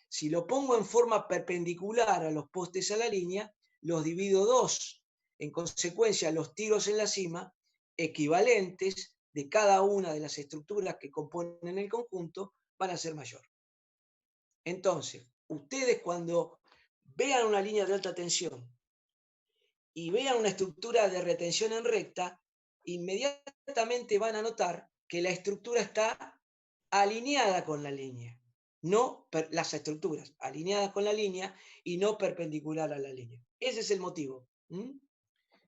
A: Si lo pongo en forma perpendicular a los postes a la línea, los divido 2. En consecuencia, los tiros en la cima equivalentes de cada una de las estructuras que componen el conjunto van a ser mayor. Entonces, ustedes cuando vean una línea de alta tensión y vean una estructura de retención en recta, inmediatamente van a notar que la estructura está alineada con la línea. No las estructuras alineadas con la línea y no perpendicular a la línea. Ese es el motivo.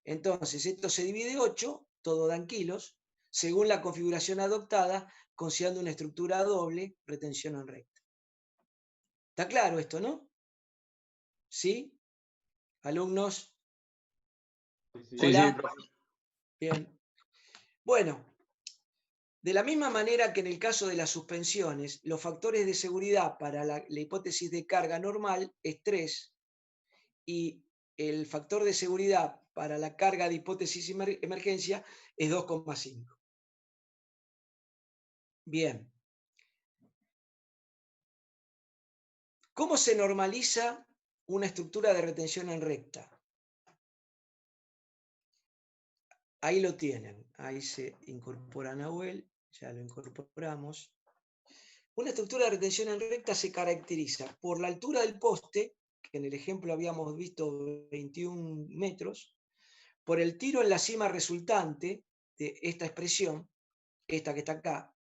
A: Entonces, esto se divide 8, todo dan kilos, según la configuración adoptada, considerando una estructura doble, retención en recta. ¿Está claro esto, no? ¿Sí? ¿Alumnos?
C: Sí,
A: Hola.
C: sí.
A: Bien. Bueno, de la misma manera que en el caso de las suspensiones, los factores de seguridad para la hipótesis de carga normal es 3 y el factor de seguridad para la carga de hipótesis emergencia es 2,5. Bien. ¿Cómo se normaliza una estructura de retención en recta? Ahí lo tienen. Ahí se incorpora Nahuel. Ya lo incorporamos. Una estructura de retención en recta se caracteriza por la altura del poste, que en el ejemplo habíamos visto 21 metros, por el tiro en la cima resultante de esta expresión, esta que está acá,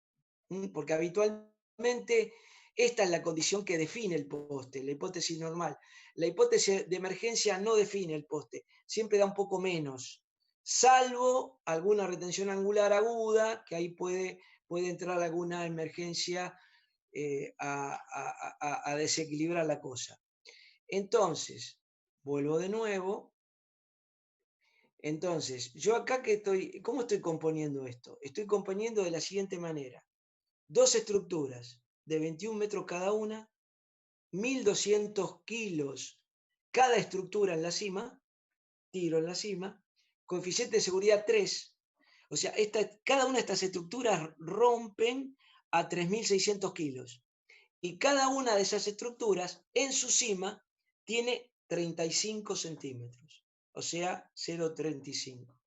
A: porque habitualmente esta es la condición que define el poste, la hipótesis normal. La hipótesis de emergencia no define el poste, siempre da un poco menos, salvo alguna retención angular aguda, que ahí puede entrar alguna emergencia a desequilibrar la cosa. Entonces, vuelvo de nuevo. Entonces, yo acá ¿cómo estoy componiendo esto? Estoy componiendo de la siguiente manera. Dos estructuras de 21 metros cada una, 1.200 kilos cada estructura en la cima, tiro en la cima, coeficiente de seguridad 3. O sea, cada una de estas estructuras rompen a 3.600 kilos. Y cada una de esas estructuras en su cima tiene 35 centímetros, o sea, 0,35.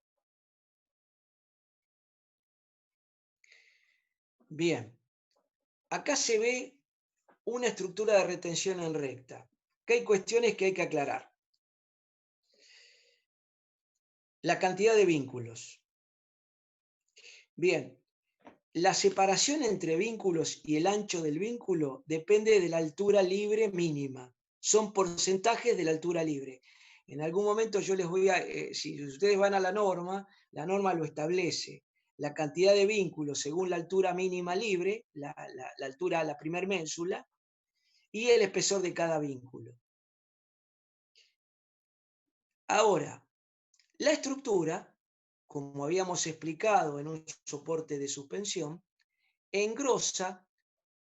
A: Bien, acá se ve una estructura de retención en recta, que hay cuestiones que hay que aclarar. La cantidad de vínculos. Bien, la separación entre vínculos y el ancho del vínculo depende de la altura libre mínima. Son porcentajes de la altura libre. En algún momento yo les voy a, si ustedes van a la norma lo establece. La cantidad de vínculos según la altura mínima libre, la altura, la primer ménsula, y el espesor de cada vínculo. Ahora, la estructura, como habíamos explicado en un soporte de suspensión, engrosa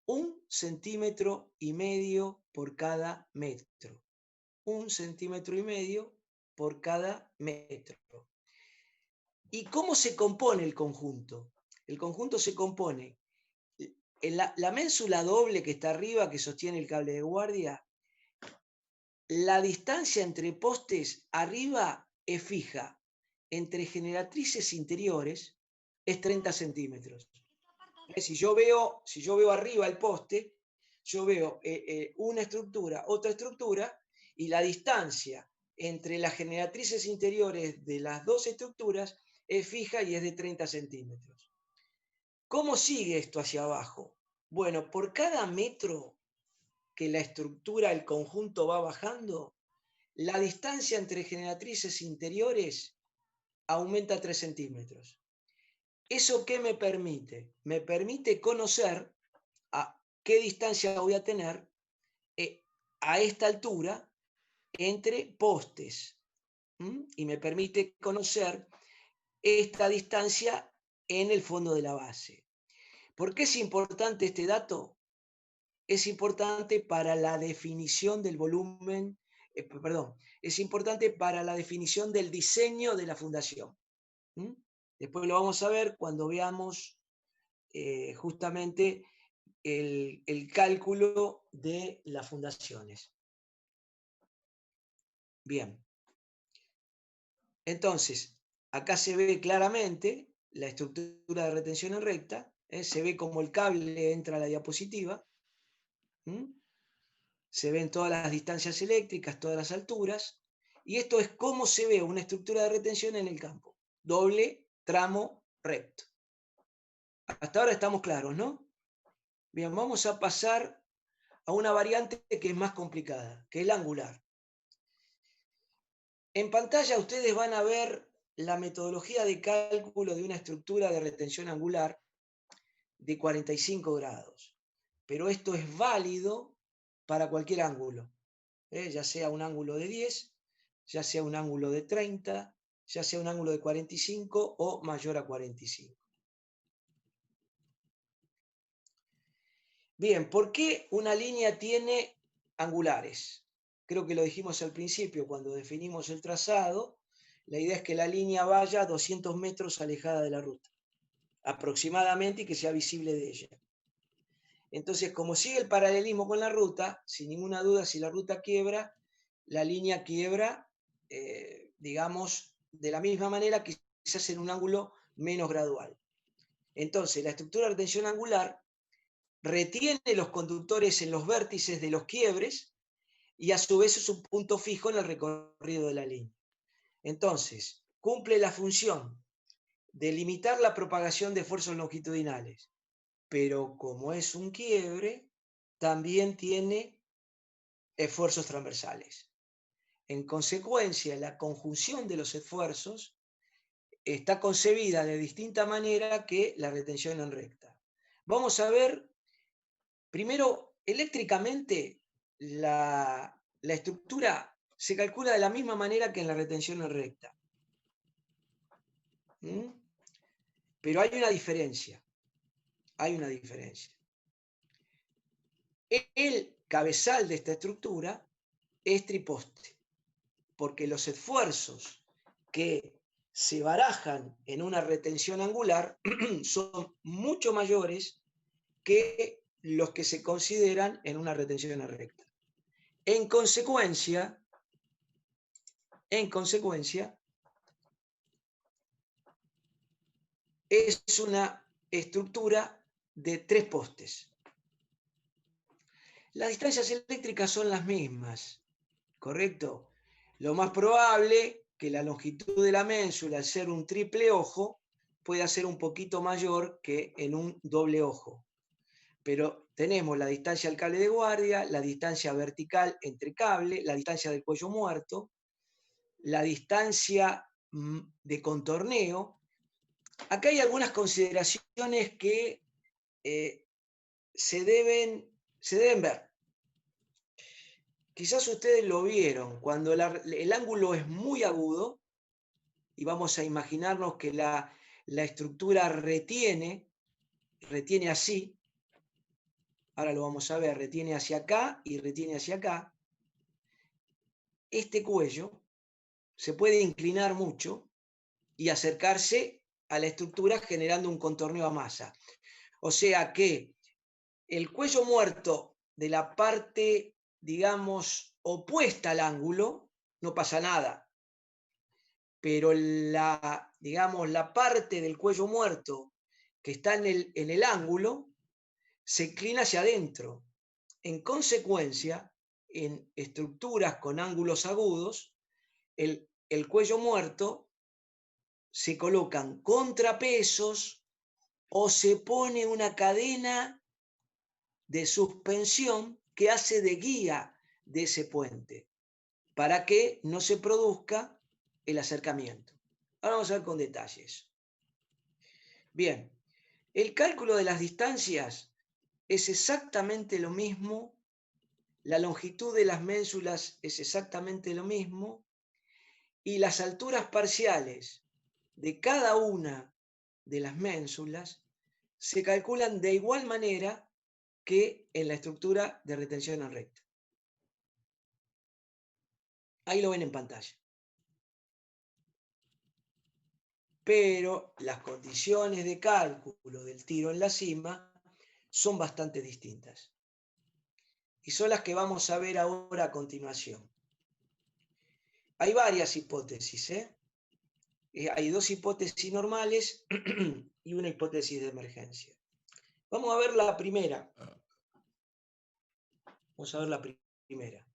A: 1,5 centímetros por cada metro. 1,5 centímetros por cada metro. ¿Y cómo se compone el conjunto? El conjunto se compone en la ménsula doble que está arriba, que sostiene el cable de guardia. La distancia entre postes arriba es fija. Entre generatrices interiores es 30 centímetros. Si yo veo arriba el poste, yo veo una estructura, otra estructura, y la distancia entre las generatrices interiores de las dos estructuras es fija y es de 30 centímetros. ¿Cómo sigue esto hacia abajo? Bueno, por cada metro que la estructura, el conjunto va bajando, la distancia entre generatrices interiores aumenta 3 centímetros. ¿Eso qué me permite? Me permite conocer a qué distancia voy a tener a esta altura entre postes. Y me permite conocer esta distancia en el fondo de la base. ¿Por qué es importante este dato? Es importante para la definición del volumen, es importante para la definición del diseño de la fundación. Después lo vamos a ver cuando veamos justamente el cálculo de las fundaciones. Bien. Entonces, acá se ve claramente la estructura de retención en recta, se ve como el cable entra a la diapositiva, se ven todas las distancias eléctricas, todas las alturas, y esto es cómo se ve una estructura de retención en el campo. Doble tramo recto. Hasta ahora estamos claros, ¿no? Bien, vamos a pasar a una variante que es más complicada, que es la angular. En pantalla ustedes van a ver la metodología de cálculo de una estructura de retención angular de 45 grados. Pero esto es válido para cualquier ángulo, ya sea un ángulo de 10, ya sea un ángulo de 30, ya sea un ángulo de 45 o mayor a 45. Bien, ¿por qué una línea tiene angulares? Creo que lo dijimos al principio cuando definimos el trazado. La idea es que la línea vaya 200 metros alejada de la ruta, aproximadamente, y que sea visible de ella. Entonces, como sigue el paralelismo con la ruta, sin ninguna duda, si la ruta quiebra, la línea quiebra, digamos, de la misma manera, quizás en un ángulo menos gradual. Entonces, la estructura de retención angular retiene los conductores en los vértices de los quiebres y a su vez es un punto fijo en el recorrido de la línea. Entonces, cumple la función de limitar la propagación de esfuerzos longitudinales, pero como es un quiebre, también tiene esfuerzos transversales. En consecuencia, la conjunción de los esfuerzos está concebida de distinta manera que la retención en recta. Vamos a ver, primero, eléctricamente, la estructura se calcula de la misma manera que en la retención en recta. Pero hay una diferencia. Hay una diferencia. El cabezal de esta estructura es triposte, porque los esfuerzos que se barajan en una retención angular son mucho mayores que los que se consideran en una retención recta. En consecuencia, es una estructura de 3 postes. Las distancias eléctricas son las mismas, ¿correcto? Lo más probable que la longitud de la ménsula, al ser un triple ojo, pueda ser un poquito mayor que en un doble ojo. Pero tenemos la distancia al cable de guardia, la distancia vertical entre cable, la distancia del cuello muerto, la distancia de contorneo. Acá hay algunas consideraciones que se deben ver. Quizás ustedes lo vieron, cuando el ángulo es muy agudo, y vamos a imaginarnos que la estructura retiene así, ahora lo vamos a ver, retiene hacia acá y retiene hacia acá. Este cuello se puede inclinar mucho y acercarse a la estructura generando un contorneo a masa. O sea que el cuello muerto de la parte, digamos, opuesta al ángulo, no pasa nada. Pero digamos, la parte del cuello muerto que está en el ángulo se inclina hacia adentro. En consecuencia, en estructuras con ángulos agudos, el cuello muerto se colocan contrapesos o se pone una cadena de suspensión que hace de guía de ese puente para que no se produzca el acercamiento. Ahora vamos a ver con detalles. Bien, el cálculo de las distancias es exactamente lo mismo, la longitud de las ménsulas es exactamente lo mismo, y las alturas parciales de cada una de las ménsulas se calculan de igual manera que en la estructura de retención en recta. Ahí lo ven en pantalla. Pero las condiciones de cálculo del tiro en la cima son bastante distintas. Y son las que vamos a ver ahora a continuación. Hay varias hipótesis, hay dos hipótesis normales y una hipótesis de emergencia. Vamos a ver la primera. Vamos a ver la primera.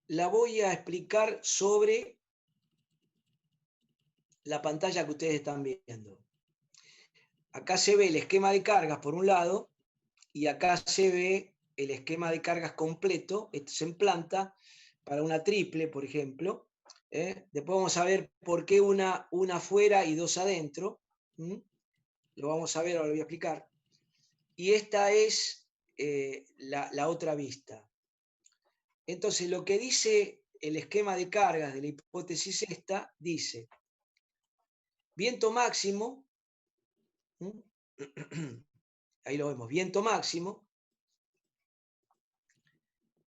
A: La voy a explicar sobre la pantalla que ustedes están viendo. Acá se ve el esquema de cargas por un lado y acá se ve el esquema de cargas completo. Esto es en planta para una triple, por ejemplo. Después vamos a ver por qué una afuera y dos adentro. Lo vamos a ver, ahora lo voy a explicar. Y esta es la otra vista. Entonces, lo que dice el esquema de cargas de la hipótesis esta, dice, viento máximo, ahí lo vemos, viento máximo,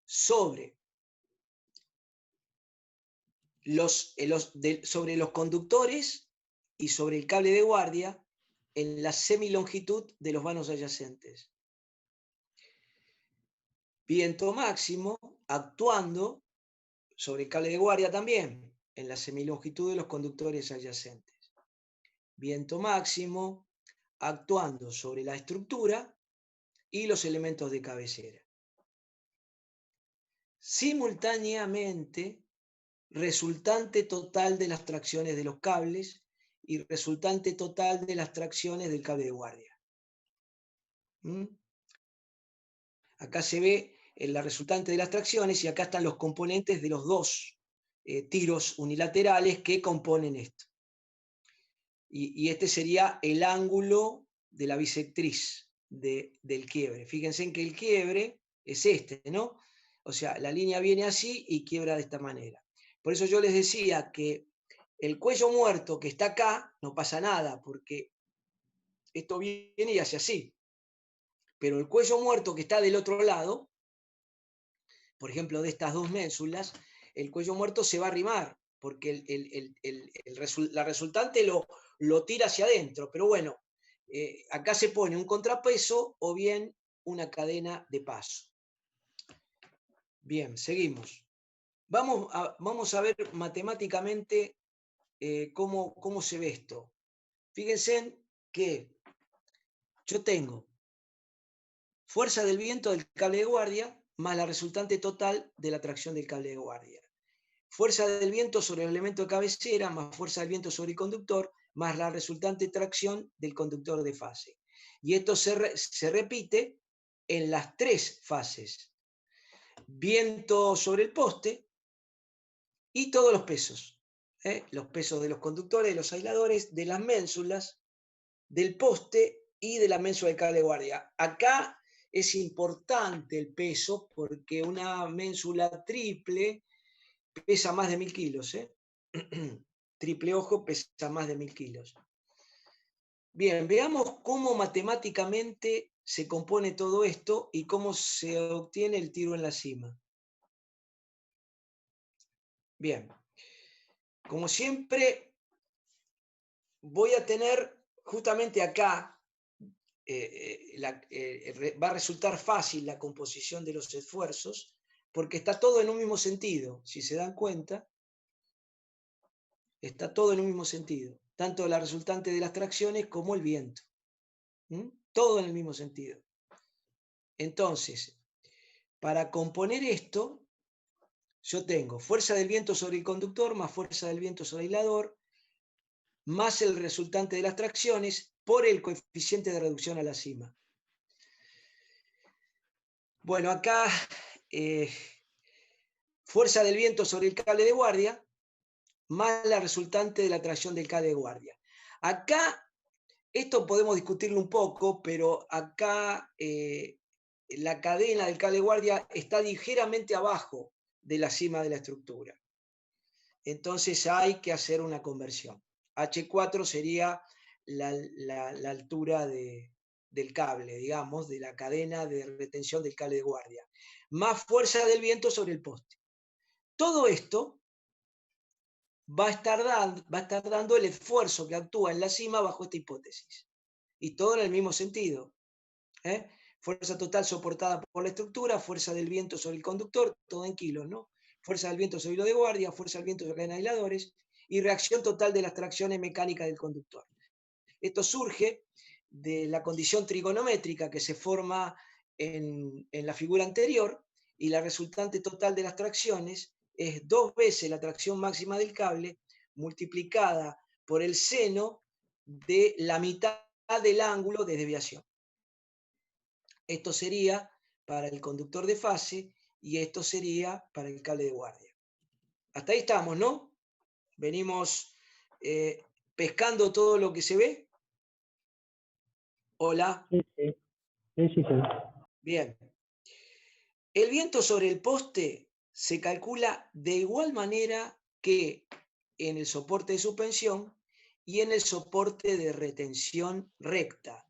A: sobre sobre los conductores y sobre el cable de guardia en la semilongitud de los vanos adyacentes. Viento máximo actuando sobre el cable de guardia también en la semilongitud de los conductores adyacentes. Viento máximo actuando sobre la estructura y los elementos de cabecera. Simultáneamente, resultante total de las tracciones de los cables y resultante total de las tracciones del cable de guardia. Acá se ve la resultante de las tracciones y acá están los componentes de los dos tiros unilaterales que componen esto. Y este sería el ángulo de la bisectriz del quiebre. Fíjense en que el quiebre es este, ¿no? O sea, la línea viene así y quiebra de esta manera. Por eso yo les decía que el cuello muerto que está acá no pasa nada, porque esto viene y hace así. Pero el cuello muerto que está del otro lado, por ejemplo, de estas dos ménsulas, el cuello muerto se va a arrimar, porque la resultante lo tira hacia adentro. Pero bueno, acá se pone un contrapeso o bien una cadena de paso. Bien, seguimos. Vamos a ver matemáticamente cómo se ve esto. Fíjense que yo tengo fuerza del viento del cable de guardia más la resultante total de la tracción del cable de guardia. Fuerza del viento sobre el elemento de cabecera más fuerza del viento sobre el conductor más la resultante tracción del conductor de fase. Y esto se repite en las tres fases. Viento sobre el poste y todos los pesos. Los pesos de los conductores, de los aisladores, de las ménsulas, del poste y de la ménsula del cable de guardia. Acá es importante el peso porque una ménsula triple pesa más de 1000 kilos. Triple ojo pesa más de 1000 kilos. Bien, veamos cómo matemáticamente se compone todo esto y cómo se obtiene el tiro en la cima. Bien, como siempre, voy a tener justamente acá, va a resultar fácil la composición de los esfuerzos, porque está todo en un mismo sentido. Si se dan cuenta, está todo en un mismo sentido, tanto la resultante de las tracciones como el viento. Todo en el mismo sentido. Entonces, para componer esto, yo tengo fuerza del viento sobre el conductor más fuerza del viento sobre el aislador, más el resultante de las tracciones por el coeficiente de reducción a la cima. Bueno, acá fuerza del viento sobre el cable de guardia más la resultante de la tracción del cable de guardia. Acá, esto podemos discutirlo un poco, pero acá la cadena del cable de guardia está ligeramente abajo de la cima de la estructura. Entonces hay que hacer una conversión. H4 sería la altura del cable, digamos, de la cadena de retención del cable de guardia, más fuerza del viento sobre el poste. Todo esto va a estar dando el esfuerzo que actúa en la cima bajo esta hipótesis. Y todo en el mismo sentido. Fuerza total soportada por la estructura, fuerza del viento sobre el conductor, todo en kilos, ¿no? Fuerza del viento sobre el hilo de guardia, fuerza del viento sobre la cadena de aisladores y reacción total de las tracciones mecánicas del conductor. Esto surge de la condición trigonométrica que se forma en la figura anterior, y la resultante total de las tracciones es 2 veces la tracción máxima del cable multiplicada por el seno de la mitad del ángulo de desviación. Esto sería para el conductor de fase y esto sería para el cable de guardia. Hasta ahí estamos, ¿no? Venimos pescando todo lo que se ve. Hola.
B: Sí.
A: Bien. El viento sobre el poste se calcula de igual manera que en el soporte de suspensión y en el soporte de retención recta.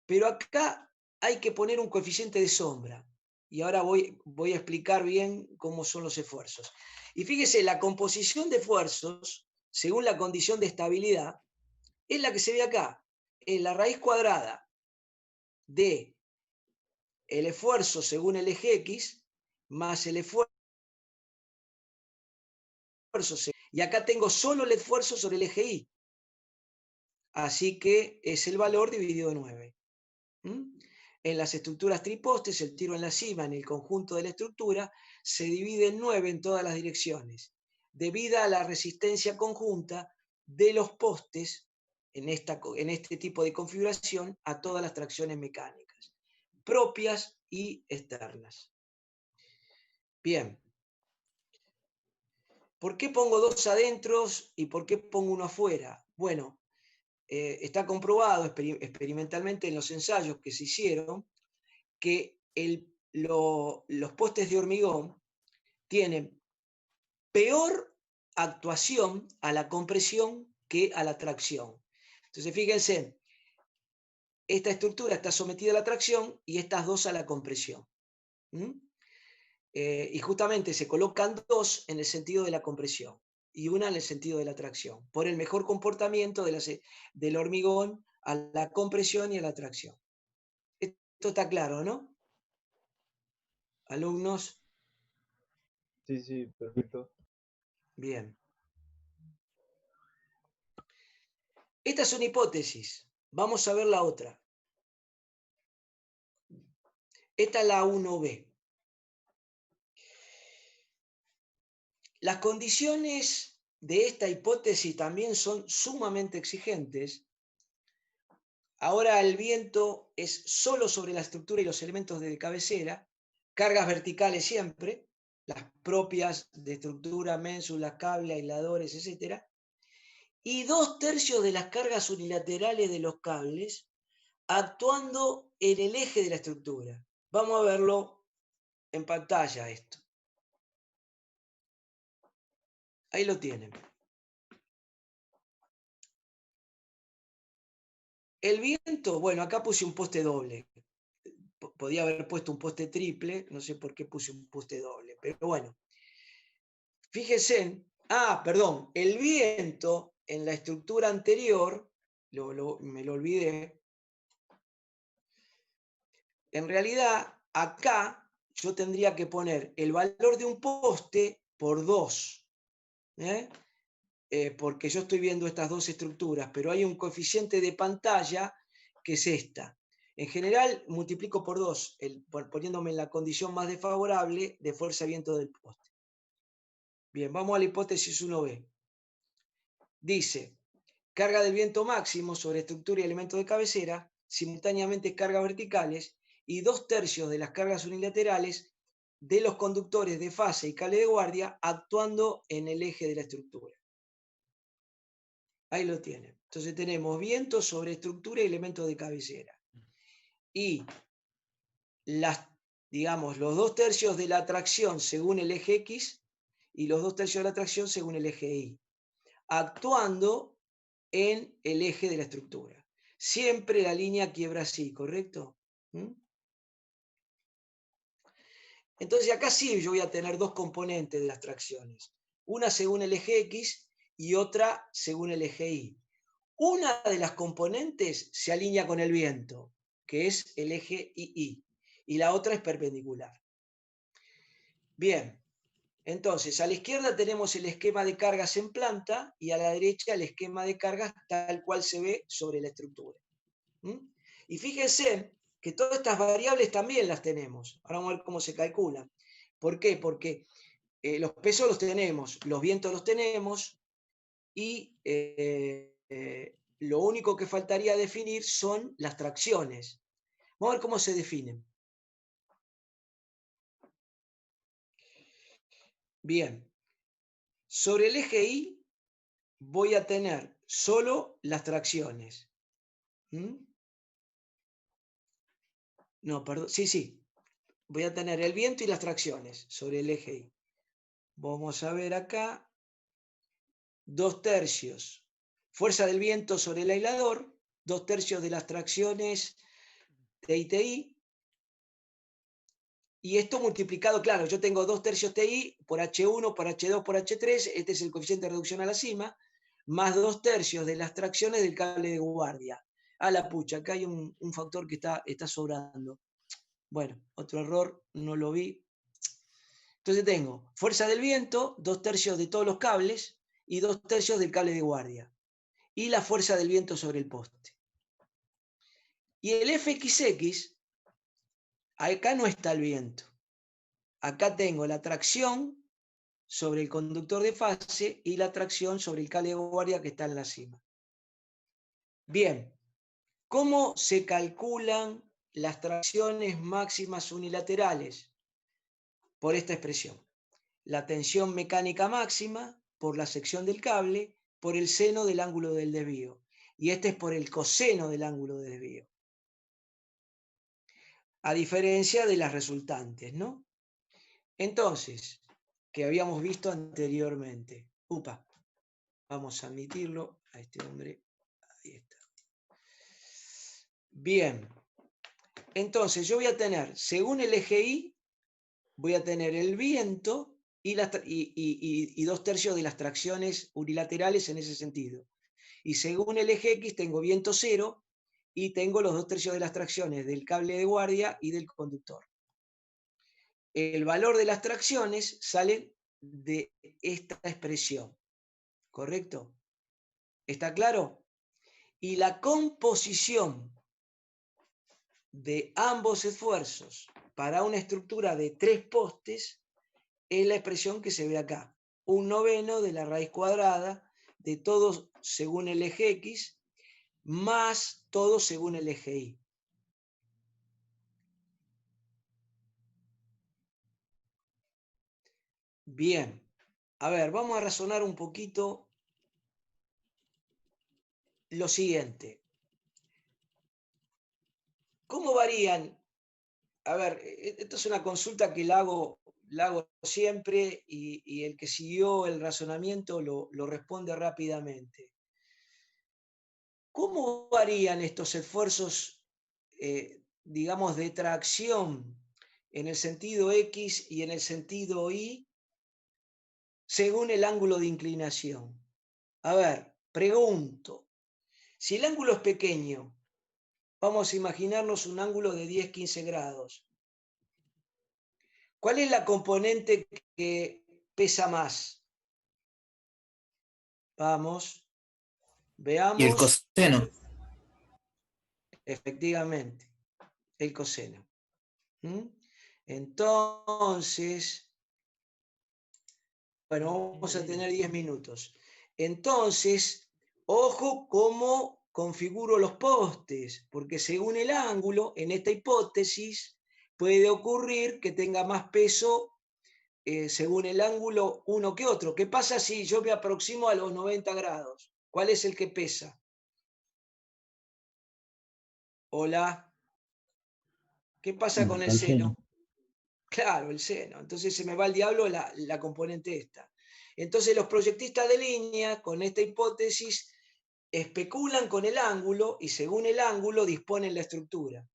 A: Pero acá hay que poner un coeficiente de sombra. Y ahora voy a explicar bien cómo son los esfuerzos. Y fíjese, la composición de esfuerzos, según la condición de estabilidad, es la que se ve acá. Es la raíz cuadrada de el esfuerzo según el eje X más el esfuerzo. Y acá tengo solo el esfuerzo sobre el eje Y. Así que es el valor dividido 9. En las estructuras tripostes, el tiro en la cima en el conjunto de la estructura se divide en 9 en todas las direcciones, debido a la resistencia conjunta de los postes en este tipo de configuración a todas las tracciones mecánicas, propias y externas. Bien. ¿Por qué pongo 2 adentro y por qué pongo 1 afuera? Bueno, está comprobado experimentalmente en los ensayos que se hicieron que los postes de hormigón tienen peor actuación a la compresión que a la tracción. Entonces, fíjense, esta estructura está sometida a la tracción y estas dos a la compresión. Y justamente se colocan 2 en el sentido de la compresión y una en el sentido de la tracción, por el mejor comportamiento del hormigón a la compresión y a la tracción. Esto está claro, ¿no? Alumnos.
C: Sí, perfecto.
A: Bien. Esta es una hipótesis. Vamos a ver la otra. Esta es la 1B. Las condiciones de esta hipótesis también son sumamente exigentes. Ahora el viento es solo sobre la estructura y los elementos de cabecera, cargas verticales siempre, las propias de estructura, ménsulas, cables, aisladores, etc. Y 2/3 de las cargas unilaterales de los cables actuando en el eje de la estructura. Vamos a verlo en pantalla esto. Ahí lo tienen. El viento, bueno, acá puse un poste doble. Podía haber puesto un poste triple, no sé por qué puse un poste doble, pero bueno. Fíjense, perdón, el viento en la estructura anterior, me lo olvidé, en realidad acá yo tendría que poner el valor de un poste por 2, porque yo estoy viendo estas dos estructuras, pero hay un coeficiente de pantalla que es esta. En general, multiplico por 2, poniéndome en la condición más desfavorable de fuerza de viento del poste. Bien, vamos a la hipótesis 1b. Dice, carga del viento máximo sobre estructura y elementos de cabecera, simultáneamente cargas verticales y 2/3 de las cargas unilaterales de los conductores de fase y cable de guardia actuando en el eje de la estructura. Ahí lo tienen. Entonces tenemos viento sobre estructura y elementos de cabecera. Y digamos, los 2/3 de la tracción según el eje X y los 2/3 de la tracción según el eje Y, actuando en el eje de la estructura. Siempre la línea quiebra así, ¿correcto? Entonces acá sí yo voy a tener dos componentes de las tracciones. Una según el eje X y otra según el eje Y. Una de las componentes se alinea con el viento, que es el eje II, y la otra es perpendicular. Bien, entonces a la izquierda tenemos el esquema de cargas en planta y a la derecha el esquema de cargas tal cual se ve sobre la estructura. Y fíjense que todas estas variables también las tenemos. Ahora vamos a ver cómo se calculan. ¿Por qué? Porque los pesos los tenemos, los vientos los tenemos y lo único que faltaría definir son las tracciones. Vamos a ver cómo se definen. Bien, sobre el eje Y voy a tener solo las tracciones. No, perdón, sí. Voy a tener el viento y las tracciones sobre el eje Y. Vamos a ver acá. 2/3. Fuerza del viento sobre el aislador. 2/3 de las tracciones TI. Y esto multiplicado, claro, yo tengo 2/3 TI por H1, por H2, por H3. Este es el coeficiente de reducción a la cima. Más 2/3 de las tracciones del cable de guardia. A la pucha, acá hay un factor que está sobrando. Bueno, otro error, no lo vi. Entonces tengo fuerza del viento, 2/3 de todos los cables y 2/3 del cable de guardia. Y la fuerza del viento sobre el poste. Y el FXX, acá no está el viento. Acá tengo la tracción sobre el conductor de fase y la tracción sobre el cable de guardia que está en la cima. Bien, ¿cómo se calculan las tracciones máximas unilaterales? Por esta expresión. La tensión mecánica máxima por la sección del cable por el seno del ángulo del desvío. Y este es por el coseno del ángulo de desvío. A diferencia de las resultantes, ¿no? Entonces, que habíamos visto anteriormente. Vamos a admitirlo a este hombre. Ahí está. Bien. Entonces, yo voy a tener, según el eje Y, voy a tener el viento y 2/3 de las tracciones unilaterales en ese sentido. Y según el eje X tengo viento 0 y tengo los 2/3 de las tracciones del cable de guardia y del conductor. El valor de las tracciones sale de esta expresión, ¿correcto? ¿Está claro? Y la composición de ambos esfuerzos para una estructura de 3 postes es la expresión que se ve acá. 1/9 de la raíz cuadrada de todo según el eje X más todo según el eje Y. Bien, a ver, vamos a razonar un poquito lo siguiente. ¿Cómo varían? A ver, esto es una consulta que la hago siempre y el que siguió el razonamiento lo responde rápidamente. ¿Cómo varían estos esfuerzos, digamos, de tracción en el sentido X y en el sentido Y según el ángulo de inclinación? A ver, pregunto, si el ángulo es pequeño, vamos a imaginarnos un ángulo de 10-15 grados. ¿Cuál es la componente que pesa más? Vamos,
D: Y el
A: veamos.
D: coseno.
A: Efectivamente, el coseno. Entonces, bueno, vamos a tener 10 minutos. Entonces, ojo cómo configuro los postes, porque según el ángulo, en esta hipótesis, puede ocurrir que tenga más peso según el ángulo uno que otro. ¿Qué pasa si yo me aproximo a los 90 grados? ¿Cuál es el que pesa? Hola. ¿Qué pasa con el
B: El
A: seno?
B: seno.
A: Claro, el seno. Entonces se me va al diablo la componente esta. Entonces los proyectistas de línea, con esta hipótesis, especulan con el ángulo y según el ángulo disponen la estructura.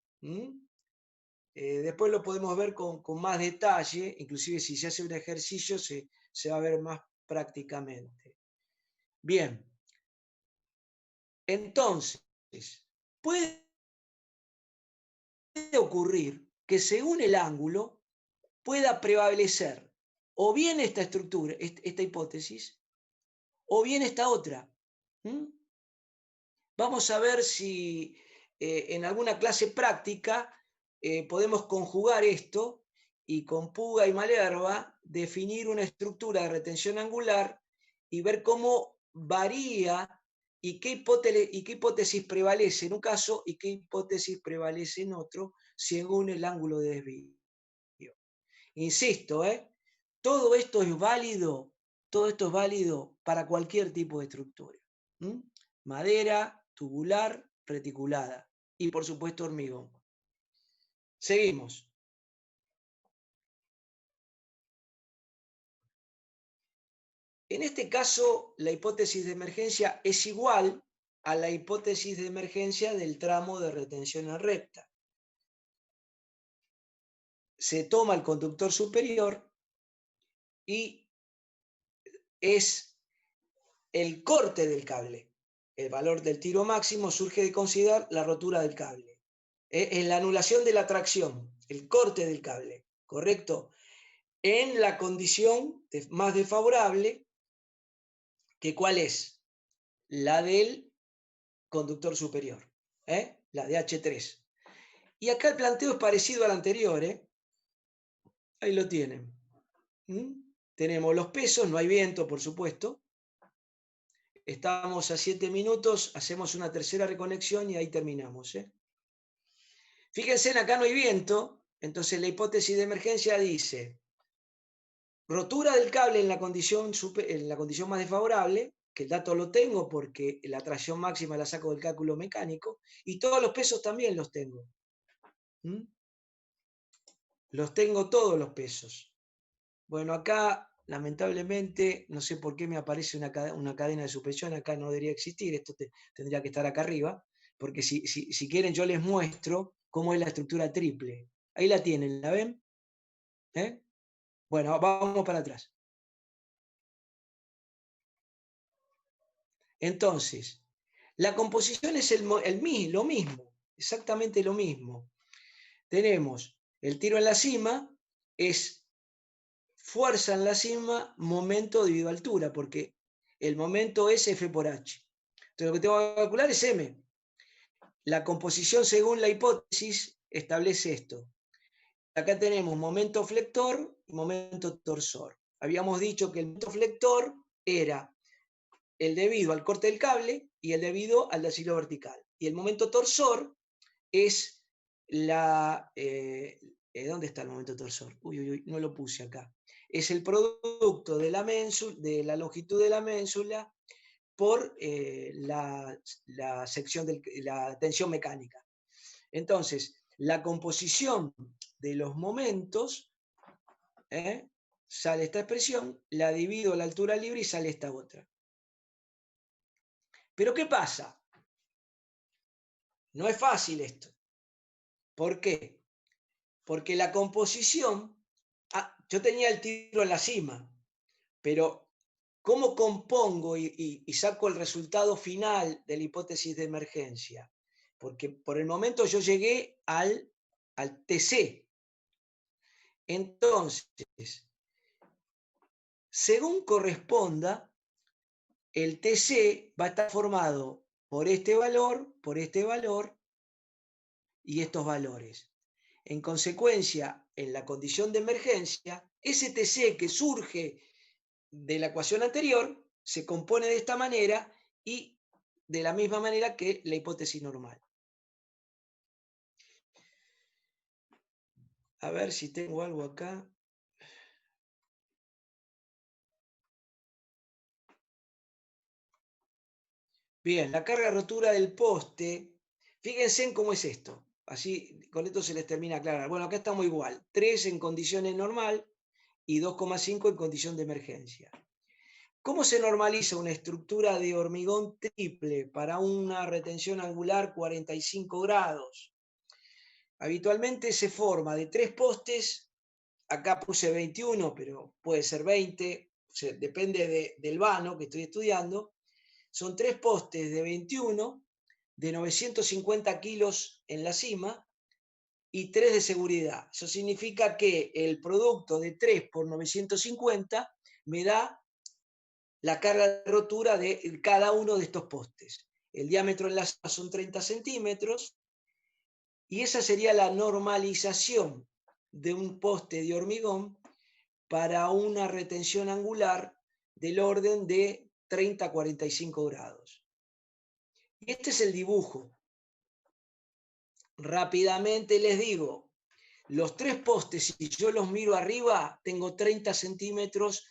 A: Después lo podemos ver con más detalle, inclusive si se hace un ejercicio se va a ver más prácticamente. Bien, entonces, puede ocurrir que según el ángulo pueda prevalecer o bien esta estructura, esta hipótesis, o bien esta otra. Vamos a ver si en alguna clase práctica podemos conjugar esto y con Puga y Malerba definir una estructura de retención angular y ver cómo varía y qué hipótesis prevalece en un caso y qué hipótesis prevalece en otro según el ángulo de desvío. Insisto, todo esto es válido para cualquier tipo de estructura. Madera, tubular, reticulada y por supuesto hormigón. Seguimos. En este caso, la hipótesis de emergencia es igual a la hipótesis de emergencia del tramo de retención en recta. Se toma el conductor superior y es el corte del cable. El valor del tiro máximo surge de considerar la rotura del cable. Es la anulación de la tracción, el corte del cable, ¿correcto? En la condición más desfavorable, que ¿cuál es? La del conductor superior, la de H3. Y acá el planteo es parecido al anterior, ahí lo tienen. Tenemos los pesos, no hay viento, por supuesto. Estamos a 7 minutos, hacemos una tercera reconexión y ahí terminamos. Fíjense, acá no hay viento, entonces la hipótesis de emergencia dice rotura del cable en la condición más desfavorable, que el dato lo tengo porque la tracción máxima la saco del cálculo mecánico, y todos los pesos también los tengo. Los tengo todos los pesos. Bueno, acá lamentablemente, no sé por qué me aparece una cadena de suspensión, acá no debería existir, esto tendría que estar acá arriba, porque si quieren yo les muestro cómo es la estructura triple. Ahí la tienen, ¿la ven? Bueno, vamos para atrás. Entonces, la composición es lo mismo, exactamente lo mismo. Tenemos el tiro en la cima, es fuerza en la cima, momento dividido altura, porque el momento es F por H. Entonces lo que tengo que calcular es M. La composición según la hipótesis establece esto. Acá tenemos momento flector y momento torsor. Habíamos dicho que el momento flector era el debido al corte del cable y el debido al deshielo vertical. Y el momento torsor es ¿dónde está el momento torsor? Uy, no lo puse acá. Es el producto de la longitud de la ménsula por la sección de la tensión mecánica. Entonces, la composición de los momentos, sale esta expresión, la divido a la altura libre y sale esta otra. Pero ¿qué pasa? No es fácil esto. ¿Por qué? Porque la composición, yo tenía el tiro en la cima, pero ¿cómo compongo y saco el resultado final de la hipótesis de emergencia? Porque por el momento yo llegué al TC. Entonces, según corresponda, el TC va a estar formado por este valor y estos valores. En consecuencia, en la condición de emergencia, ese TC que surge de la ecuación anterior se compone de esta manera y de la misma manera que la hipótesis normal. A ver si tengo algo acá. Bien, la carga rotura del poste. Fíjense en cómo es esto. Así, con esto se les termina de aclarar. Bueno, acá estamos igual. 3 en condiciones normal y 2,5 en condición de emergencia. ¿Cómo se normaliza una estructura de hormigón triple para una retención angular 45 grados? Habitualmente se forma de 3 postes. Acá puse 21, pero puede ser 20. O sea, depende del vano que estoy estudiando. Son 3 postes de 21, de 950 kilos en la cima, y 3 de seguridad. Eso significa que el producto de 3 por 950 me da la carga de rotura de cada uno de estos postes. El diámetro en la cima son 30 centímetros, y esa sería la normalización de un poste de hormigón para una retención angular del orden de 30 a 45 grados. Y este es el dibujo. Rápidamente les digo, los 3 postes, si yo los miro arriba, tengo 30 centímetros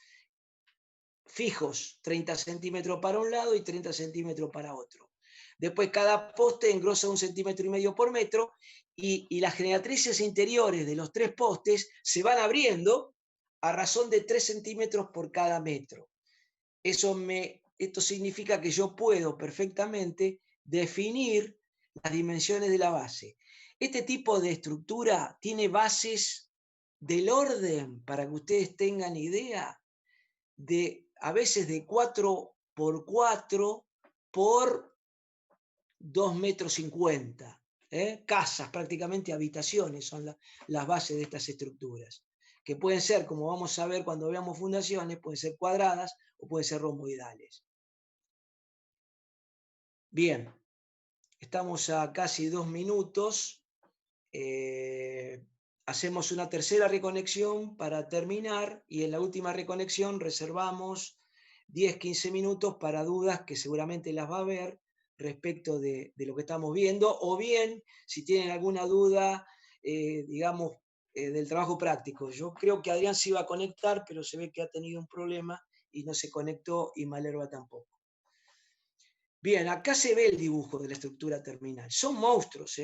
A: fijos, 30 centímetros para un lado y 30 centímetros para otro. Después cada poste engrosa 1,5 centímetros por metro, y las generatrices interiores de los 3 postes se van abriendo a razón de 3 centímetros por cada metro. Esto significa que yo puedo perfectamente definir las dimensiones de la base. Este tipo de estructura tiene bases del orden, para que ustedes tengan idea, a veces de 4 por 4 por 2,50 metros. Casas, prácticamente habitaciones, son las bases de estas estructuras, que pueden ser, como vamos a ver cuando veamos fundaciones, pueden ser cuadradas o pueden ser romboidales. Bien, estamos a casi 2 minutos. Hacemos una tercera reconexión para terminar, y en la última reconexión reservamos 10-15 minutos para dudas, que seguramente las va a haber respecto de lo que estamos viendo, o bien si tienen alguna duda, digamos, del trabajo práctico. Yo creo que Adrián se iba a conectar, pero se ve que ha tenido un problema y no se conectó, y Malerva tampoco. Bien, acá se ve el dibujo de la estructura terminal. Son monstruos,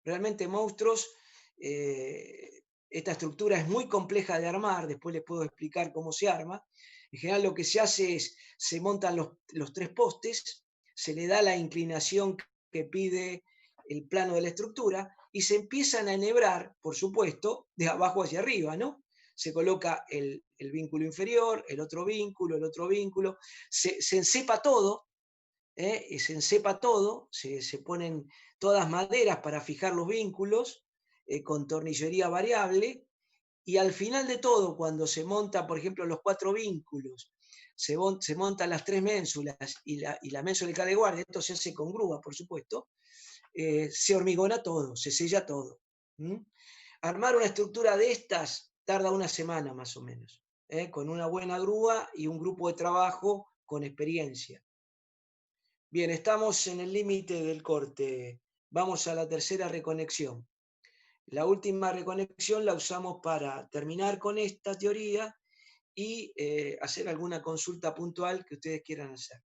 A: realmente monstruos. Esta estructura es muy compleja de armar, después les puedo explicar cómo se arma. En general lo que se hace es, se montan los 3 postes, se le da la inclinación que pide el plano de la estructura, y se empiezan a enhebrar, por supuesto, de abajo hacia arriba, ¿no? Se coloca el vínculo inferior, el otro vínculo, se encepa todo, y se encepa todo, se ponen todas maderas para fijar los vínculos, con tornillería variable, y al final de todo, cuando se monta, por ejemplo, los 4 vínculos, se montan las 3 ménsulas y la ménsula de cable guardia, esto se hace con grúa, por supuesto, se hormigona todo, se sella todo. Armar una estructura de estas tarda una semana más o menos, con una buena grúa y un grupo de trabajo con experiencia. Bien, estamos en el límite del corte. Vamos a la tercera reconexión. La última reconexión la usamos para terminar con esta teoría y hacer alguna consulta puntual que ustedes quieran hacer.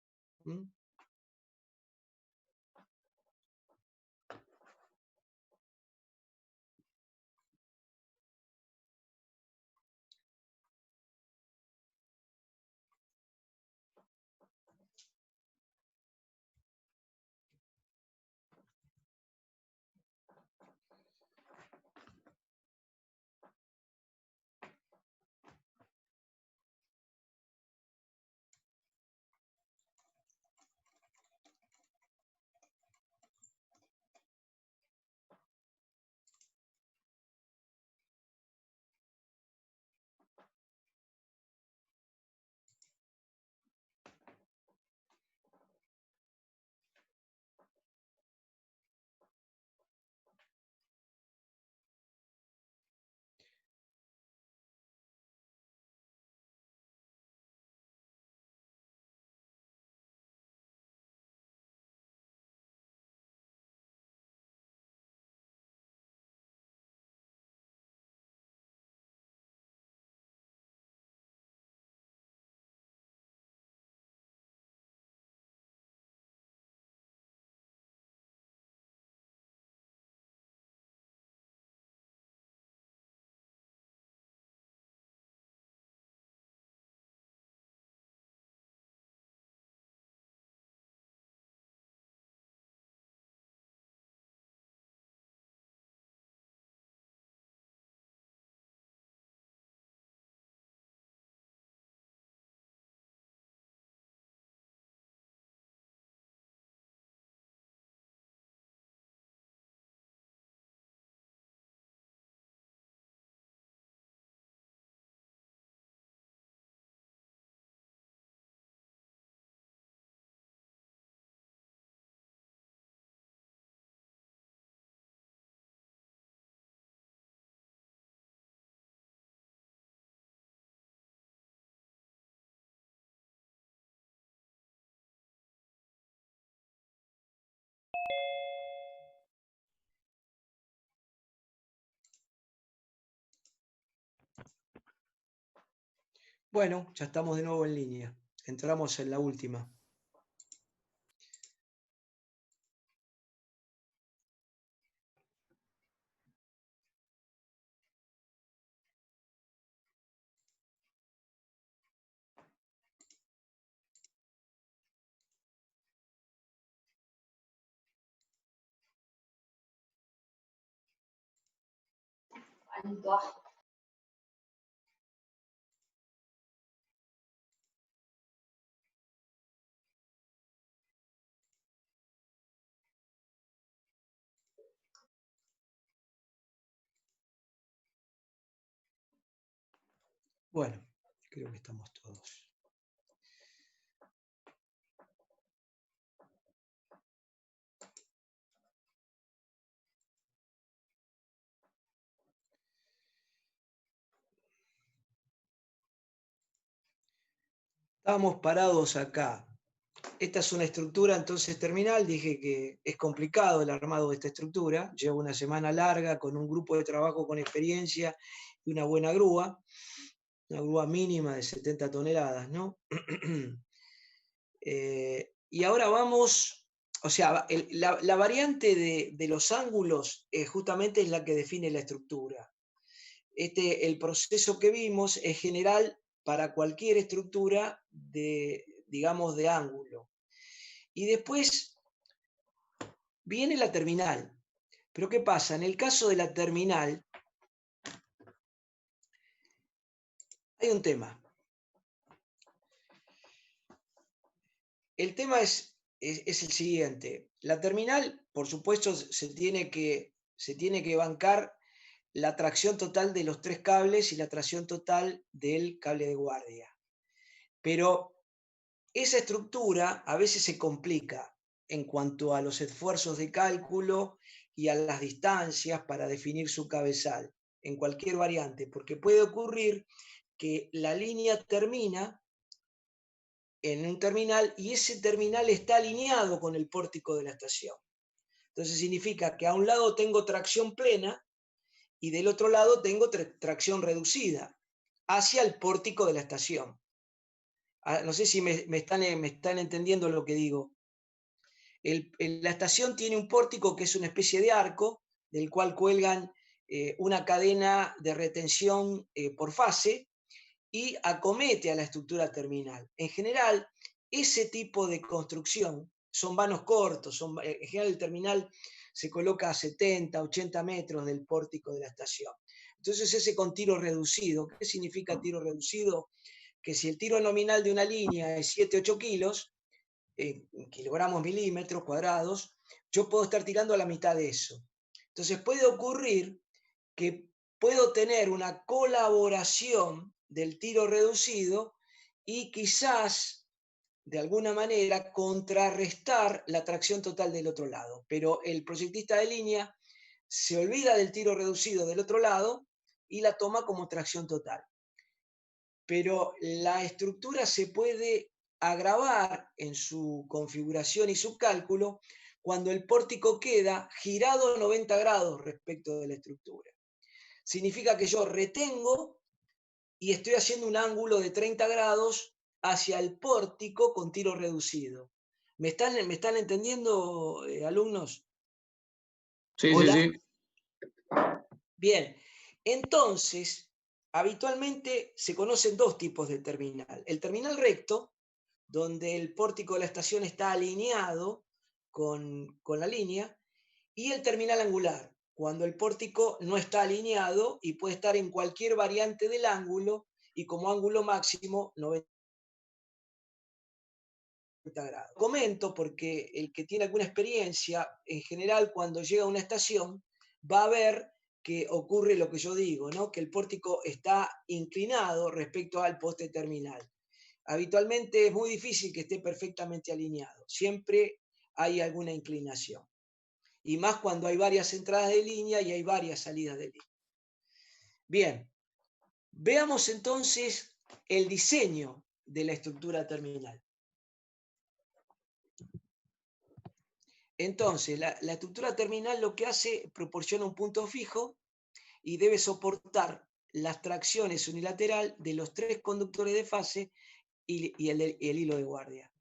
A: Bueno, ya estamos de nuevo en línea. Entramos en la última. Bueno, creo que estamos todos. Estamos parados acá. Esta es una estructura entonces terminal. Dije que es complicado el armado de esta estructura. Lleva una semana larga con un grupo de trabajo con experiencia y una buena grúa. Una grúa mínima de 70 toneladas, ¿no? Y ahora vamos, o sea, la variante de los ángulos justamente es la que define la estructura. El proceso que vimos es general para cualquier estructura digamos, de ángulo. Y después viene la terminal. Pero ¿qué pasa? En el caso de la terminal hay un tema. El tema es el siguiente. La terminal, por supuesto, se tiene que bancar la tracción total de los 3 cables y la tracción total del cable de guardia. Pero esa estructura a veces se complica en cuanto a los esfuerzos de cálculo y a las distancias para definir su cabezal, en cualquier variante, porque puede ocurrir que la línea termina en un terminal y ese terminal está alineado con el pórtico de la estación. Entonces significa que a un lado tengo tracción plena y del otro lado tengo tracción reducida hacia el pórtico de la estación. No sé si me están entendiendo lo que digo. La estación tiene un pórtico que es una especie de arco del cual cuelgan una cadena de retención por fase y acomete a la estructura terminal. En general, ese tipo de construcción son vanos cortos, en general el terminal se coloca a 70, 80 metros del pórtico de la estación. Entonces ese con tiro reducido. ¿Qué significa tiro reducido? Que si el tiro nominal de una línea es 7, 8 kilos, kilogramos milímetros cuadrados, yo puedo estar tirando a la mitad de eso. Entonces puede ocurrir que puedo tener una colaboración del tiro reducido y quizás de alguna manera contrarrestar la tracción total del otro lado. Pero el proyectista de línea se olvida del tiro reducido del otro lado y la toma como tracción total. Pero la estructura se puede agravar en su configuración y su cálculo cuando el pórtico queda girado 90 grados respecto de la estructura. Significa que yo retengo y estoy haciendo un ángulo de 30 grados hacia el pórtico con tiro reducido. ¿Me están entendiendo, alumnos?
D: Sí,
A: ¿Hola?
D: sí, sí.
A: Bien, entonces, habitualmente se conocen 2 tipos de terminal. El terminal recto, donde el pórtico de la estación está alineado con la línea, y el terminal angular, cuando el pórtico no está alineado y puede estar en cualquier variante del ángulo y como ángulo máximo 90 grados. Comento porque el que tiene alguna experiencia, en general cuando llega a una estación, va a ver que ocurre lo que yo digo, ¿no? Que el pórtico está inclinado respecto al poste terminal. Habitualmente es muy difícil que esté perfectamente alineado, siempre hay alguna inclinación. Y más cuando hay varias entradas de línea y hay varias salidas de línea. Bien, veamos entonces el diseño de la estructura terminal. Entonces, la estructura terminal lo que hace, proporciona un punto fijo y debe soportar las tracciones unilateral de los 3 conductores de fase y el hilo de guardia.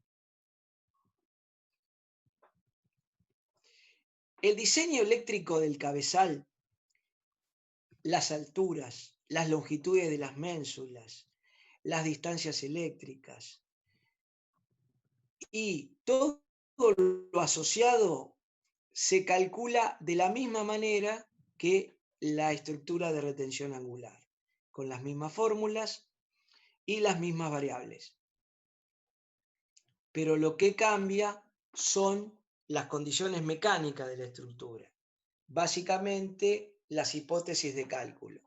A: El diseño eléctrico del cabezal, las alturas, las longitudes de las ménsulas, las distancias eléctricas y todo lo asociado se calcula de la misma manera que la estructura de retención angular, con las mismas fórmulas y las mismas variables. Pero lo que cambia son las condiciones mecánicas de la estructura, básicamente las hipótesis de cálculo.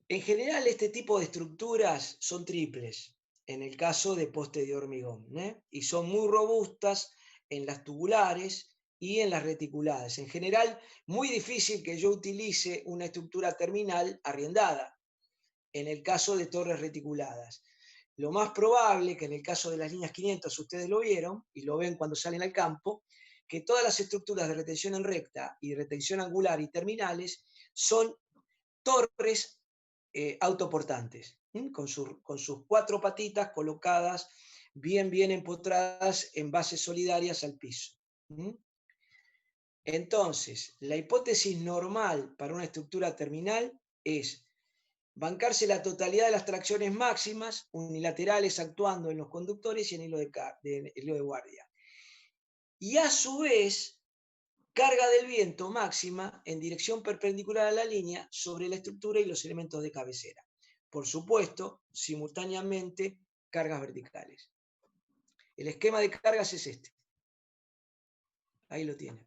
A: En general, este tipo de estructuras son triples, en el caso de poste de hormigón, y son muy robustas en las tubulares y en las reticuladas. En general, muy difícil que yo utilice una estructura terminal arriendada, en el caso de torres reticuladas. Lo más probable que en el caso de las líneas 500 ustedes lo vieron, y lo ven cuando salen al campo, que todas las estructuras de retención en recta y retención angular y terminales son torres autoportantes, con sus 4 patitas colocadas bien empotradas en bases solidarias al piso. Entonces, la hipótesis normal para una estructura terminal es bancarse la totalidad de las tracciones máximas unilaterales actuando en los conductores y en el hilo de guardia. Y a su vez, carga del viento máxima en dirección perpendicular a la línea sobre la estructura y los elementos de cabecera. Por supuesto, simultáneamente, cargas verticales. El esquema de cargas es este. Ahí lo tienen.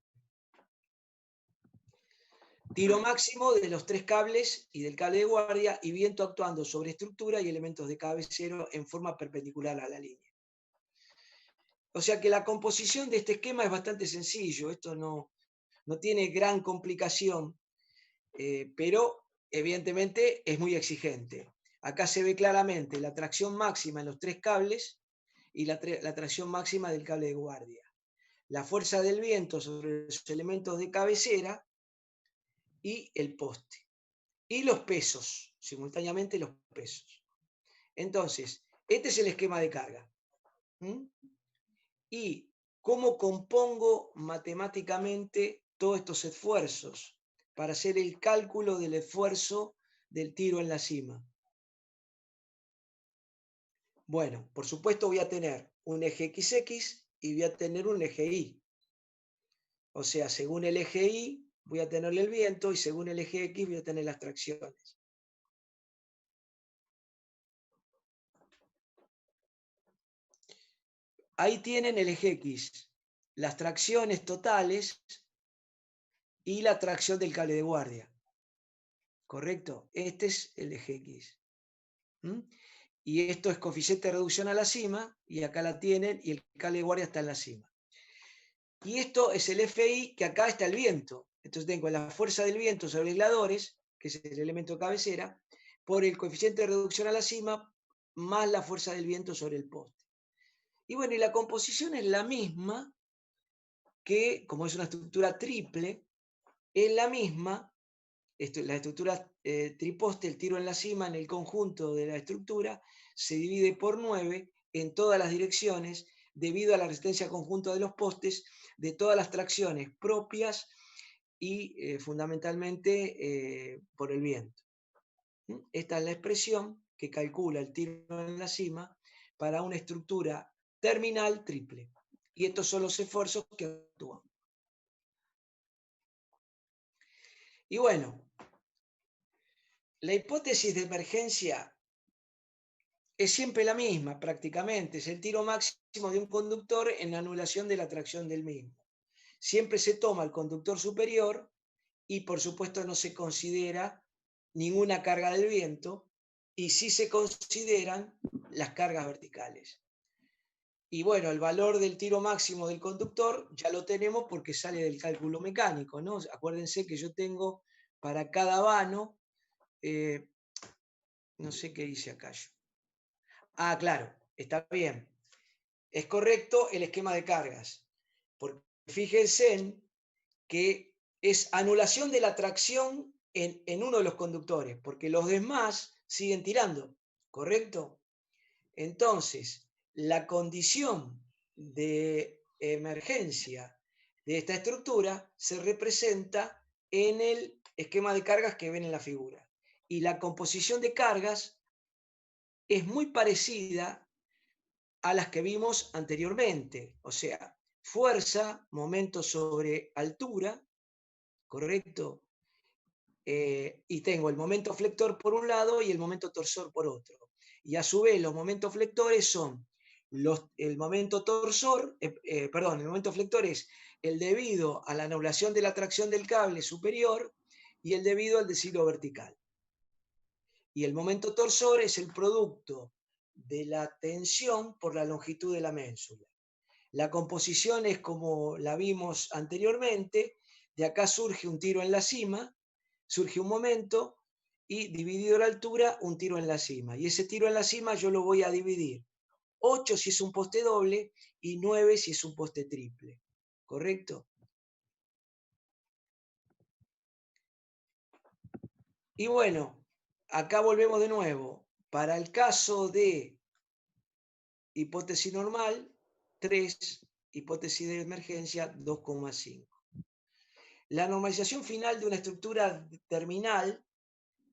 A: Tiro máximo de los 3 cables y del cable de guardia y viento actuando sobre estructura y elementos de cabecero en forma perpendicular a la línea. O sea que la composición de este esquema es bastante sencillo. Esto no tiene gran complicación, pero evidentemente es muy exigente. Acá se ve claramente la tracción máxima en los 3 cables y la tracción máxima del cable de guardia. La fuerza del viento sobre los elementos de cabecera y el poste. Y los pesos, simultáneamente los pesos. Entonces, este es el esquema de carga. Y cómo compongo matemáticamente todos estos esfuerzos para hacer el cálculo del esfuerzo del tiro en la cima. Bueno, por supuesto voy a tener un eje XX y voy a tener un eje Y. O sea, según el eje Y voy a tener el viento y según el eje X voy a tener las tracciones. Ahí tienen el eje X, las tracciones totales y la tracción del cable de guardia. ¿Correcto? Este es el eje X. Y esto es coeficiente de reducción a la cima, y acá la tienen, y el cable de guardia está en la cima. Y esto es el FI, que acá está el viento. Entonces tengo la fuerza del viento sobre aisladores, que es el elemento de cabecera, por el coeficiente de reducción a la cima, más la fuerza del viento sobre el poste. Y bueno, y la composición es la misma que, como es una estructura triple, es la misma, la estructura triposte, el tiro en la cima, en el conjunto de la estructura, se divide por 9 en todas las direcciones, debido a la resistencia conjunta de los postes, de todas las tracciones propias y fundamentalmente por el viento. Esta es la expresión que calcula el tiro en la cima para una estructura terminal triple. Y estos son los esfuerzos que actúan. Y bueno, la hipótesis de emergencia es siempre la misma, prácticamente. Es el tiro máximo de un conductor en la anulación de la tracción del mismo. Siempre se toma el conductor superior y, por supuesto, no se considera ninguna carga del viento y sí se consideran las cargas verticales. Y bueno, el valor del tiro máximo del conductor ya lo tenemos porque sale del cálculo mecánico, ¿no? Acuérdense que yo tengo para cada vano, no sé qué dice acá yo. Ah, claro, está bien. Es correcto el esquema de cargas, porque fíjense en que es anulación de la tracción en uno de los conductores, porque los demás siguen tirando, ¿correcto? Entonces, la condición de emergencia de esta estructura se representa en el esquema de cargas que ven en la figura. Y la composición de cargas es muy parecida a las que vimos anteriormente, o sea, fuerza, momento sobre altura, ¿correcto? Y tengo el momento flector por un lado y el momento torsor por otro. Y a su vez los momentos flectores son el momento torsor, el momento flector es el debido a la anulación de la tracción del cable superior y el debido al deshielo vertical. Y el momento torsor es el producto de la tensión por la longitud de la ménsula. La composición es como la vimos anteriormente, de acá surge un tiro en la cima, surge un momento y dividido la altura, un tiro en la cima. Y ese tiro en la cima yo lo voy a dividir 8 si es un poste doble y 9 si es un poste triple. ¿Correcto? Y bueno, acá volvemos de nuevo. Para el caso de hipótesis normal, 3, hipótesis de emergencia, 2,5. La normalización final de una estructura terminal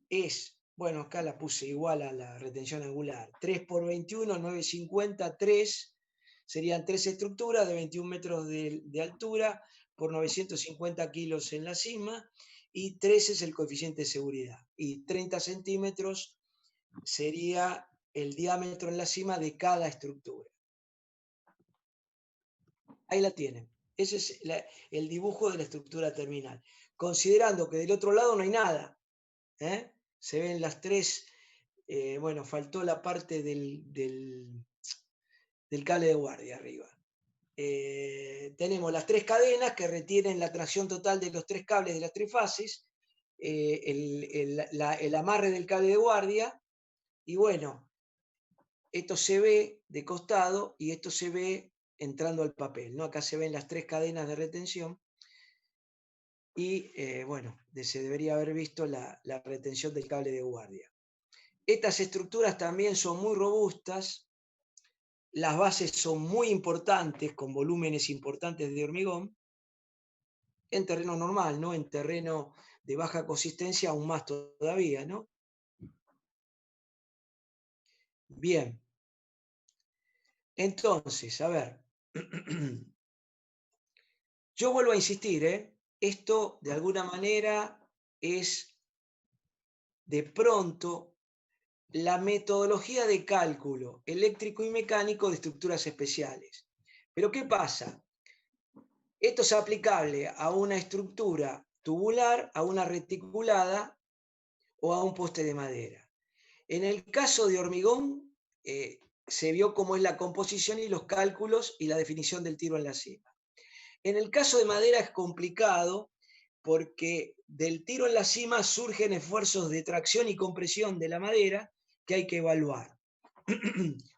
A: es, bueno, acá la puse igual a la retención angular, 3 por 21, 950, 3, serían 3 estructuras de 21 metros de altura por 950 kilos en la cima, y 3 es el coeficiente de seguridad, y 30 centímetros sería el diámetro en la cima de cada estructura. Ahí la tienen. Ese es el dibujo de la estructura terminal. Considerando que del otro lado no hay nada. Se ven las tres, bueno, faltó la parte del cable de guardia arriba. Tenemos las tres cadenas que retienen la tracción total de los tres cables de las tres fases, el amarre del cable de guardia, y bueno, esto se ve de costado y esto se ve entrando al papel, ¿no? Acá se ven las tres cadenas de retención y, bueno, se debería haber visto la retención del cable de guardia. Estas estructuras también son muy robustas, las bases son muy importantes, con volúmenes importantes de hormigón, en terreno normal, ¿no? En terreno de baja consistencia aún más todavía, ¿no? Bien. Entonces, a ver, yo vuelvo a insistir, esto de alguna manera es de pronto la metodología de cálculo eléctrico y mecánico de estructuras especiales. Pero ¿qué pasa? Esto es aplicable a una estructura tubular, a una reticulada o a un poste de madera. En el caso de hormigón, se vio cómo es la composición y los cálculos y la definición del tiro en la cima. En el caso de madera es complicado porque del tiro en la cima surgen esfuerzos de tracción y compresión de la madera que hay que evaluar.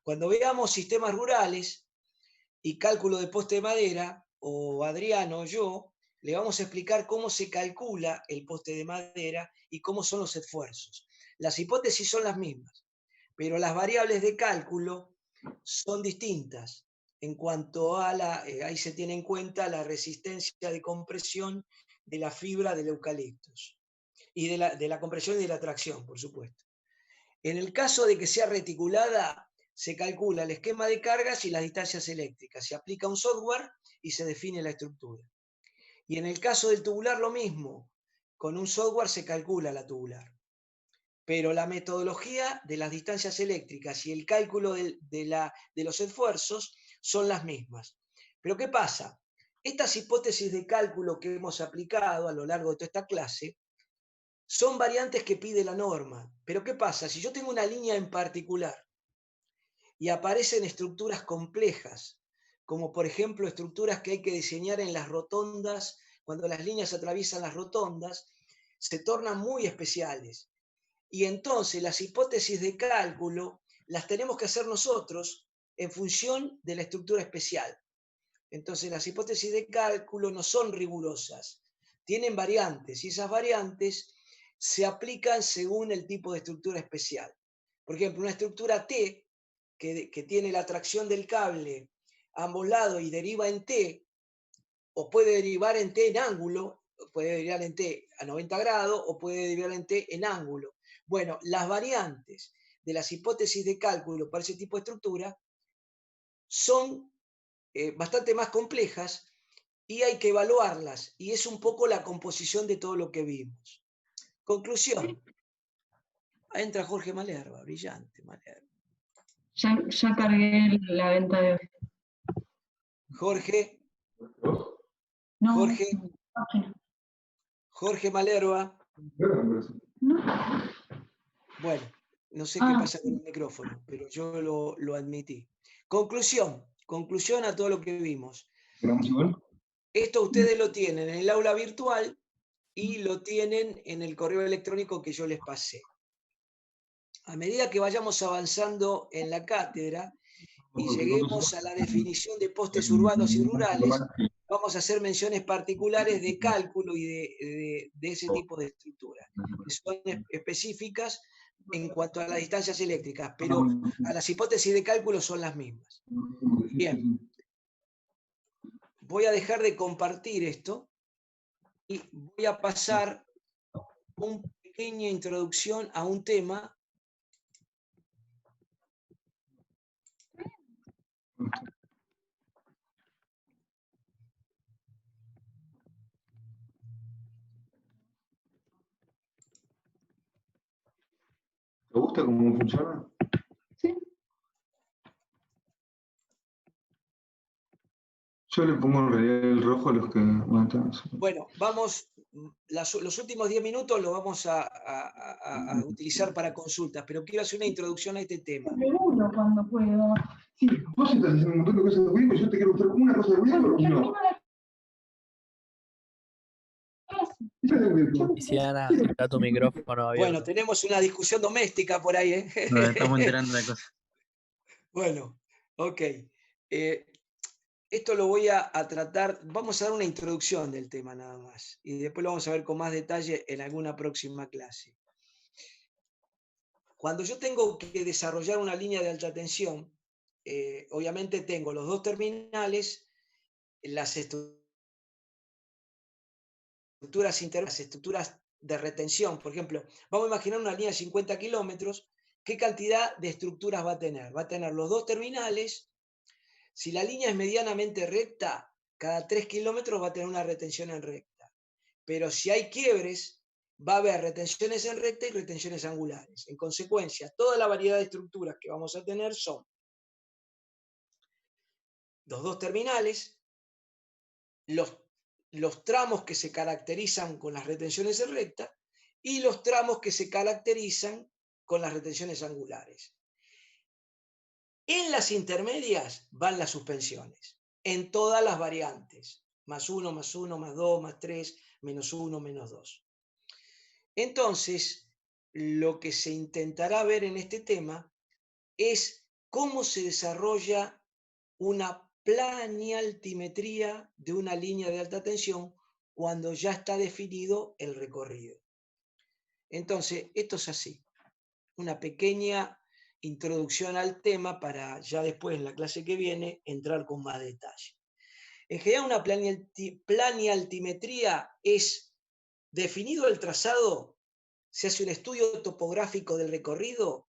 A: Cuando veamos sistemas rurales y cálculo de poste de madera, o Adriano o yo, le vamos a explicar cómo se calcula el poste de madera y cómo son los esfuerzos. Las hipótesis son las mismas, pero las variables de cálculo son distintas en cuanto a ahí se tiene en cuenta la resistencia de compresión de la fibra del eucaliptus y de la compresión y de la tracción, por supuesto. En el caso de que sea reticulada, se calcula el esquema de cargas y las distancias eléctricas, se aplica un software y se define la estructura. Y en el caso del tubular lo mismo, con un software se calcula la tubular. Pero la metodología de las distancias eléctricas y el cálculo de los esfuerzos son las mismas. Pero ¿qué pasa? Estas hipótesis de cálculo que hemos aplicado a lo largo de toda esta clase son variantes que pide la norma. Pero ¿qué pasa? Si yo tengo una línea en particular y aparecen estructuras complejas, como por ejemplo estructuras que hay que diseñar en las rotondas, cuando las líneas atraviesan las rotondas, se tornan muy especiales. Y entonces las hipótesis de cálculo las tenemos que hacer nosotros en función de la estructura especial. Entonces las hipótesis de cálculo no son rigurosas, tienen variantes y esas variantes se aplican según el tipo de estructura especial. Por ejemplo, una estructura T, que tiene la tracción del cable a ambos lados y deriva en T, o puede derivar en T en ángulo, puede derivar en T a 90 grados, o puede derivar en T en ángulo. Bueno, las variantes de las hipótesis de cálculo para ese tipo de estructura son bastante más complejas y hay que evaluarlas, y es un poco la composición de todo lo que vimos. Conclusión. Ahí entra Jorge Malerba, brillante Malerba.
D: Ya cargué la venta de hoy.
A: Jorge,
D: No,
A: Jorge,
D: página.
A: Jorge Malerba.
D: No.
A: Bueno, no sé qué pasa con el micrófono, pero yo lo admití. Conclusión a todo lo que vimos. Esto ustedes lo tienen en el aula virtual y lo tienen en el correo electrónico que yo les pasé. A medida que vayamos avanzando en la cátedra y lleguemos a la definición de postes urbanos y rurales, vamos a hacer menciones particulares de cálculo y de ese tipo de estructuras, que son específicas en cuanto a las distancias eléctricas, pero a las hipótesis de cálculo son las mismas. Bien, voy a dejar de compartir esto y voy a pasar una pequeña introducción a un tema .
E: ¿Te gusta cómo funciona?
D: Sí.
E: Yo le pongo en realidad el rojo a los que matan.
A: Bueno, vamos, los últimos 10 minutos los vamos a utilizar para consultas, pero quiero hacer una introducción a este tema.
D: Seguro cuando puedo. Sí.
E: Vos estás diciendo un montón de cosas de Windows y yo te quiero mostrar una cosa de Windows y no.
F: Luciana, está tu micrófono abierto.
A: Bueno, tenemos una discusión doméstica por ahí, ¿eh?
F: Nos estamos enterando de cosas.
A: Bueno, ok. Esto lo voy a tratar, vamos a dar una introducción del tema nada más, y después lo vamos a ver con más detalle en alguna próxima clase. Cuando yo tengo que desarrollar una línea de alta tensión, obviamente tengo los dos terminales, las estructuras de retención. Por ejemplo, vamos a imaginar una línea de 50 kilómetros. ¿Qué cantidad de estructuras va a tener? Va a tener los dos terminales. Si la línea es medianamente recta, cada 3 kilómetros va a tener una retención en recta. Pero si hay quiebres, va a haber retenciones en recta y retenciones angulares. En consecuencia, toda la variedad de estructuras que vamos a tener son los dos terminales, los tramos que se caracterizan con las retenciones en recta y los tramos que se caracterizan con las retenciones angulares. En las intermedias van las suspensiones, en todas las variantes, +1, +1, +2, +3, -1, -2. Entonces, lo que se intentará ver en este tema es cómo se desarrolla una planialtimetría de una línea de alta tensión cuando ya está definido el recorrido. Entonces, esto es así, una pequeña introducción al tema para ya después en la clase que viene entrar con más detalle. En general, una planialtimetría es, definido el trazado, se hace un estudio topográfico del recorrido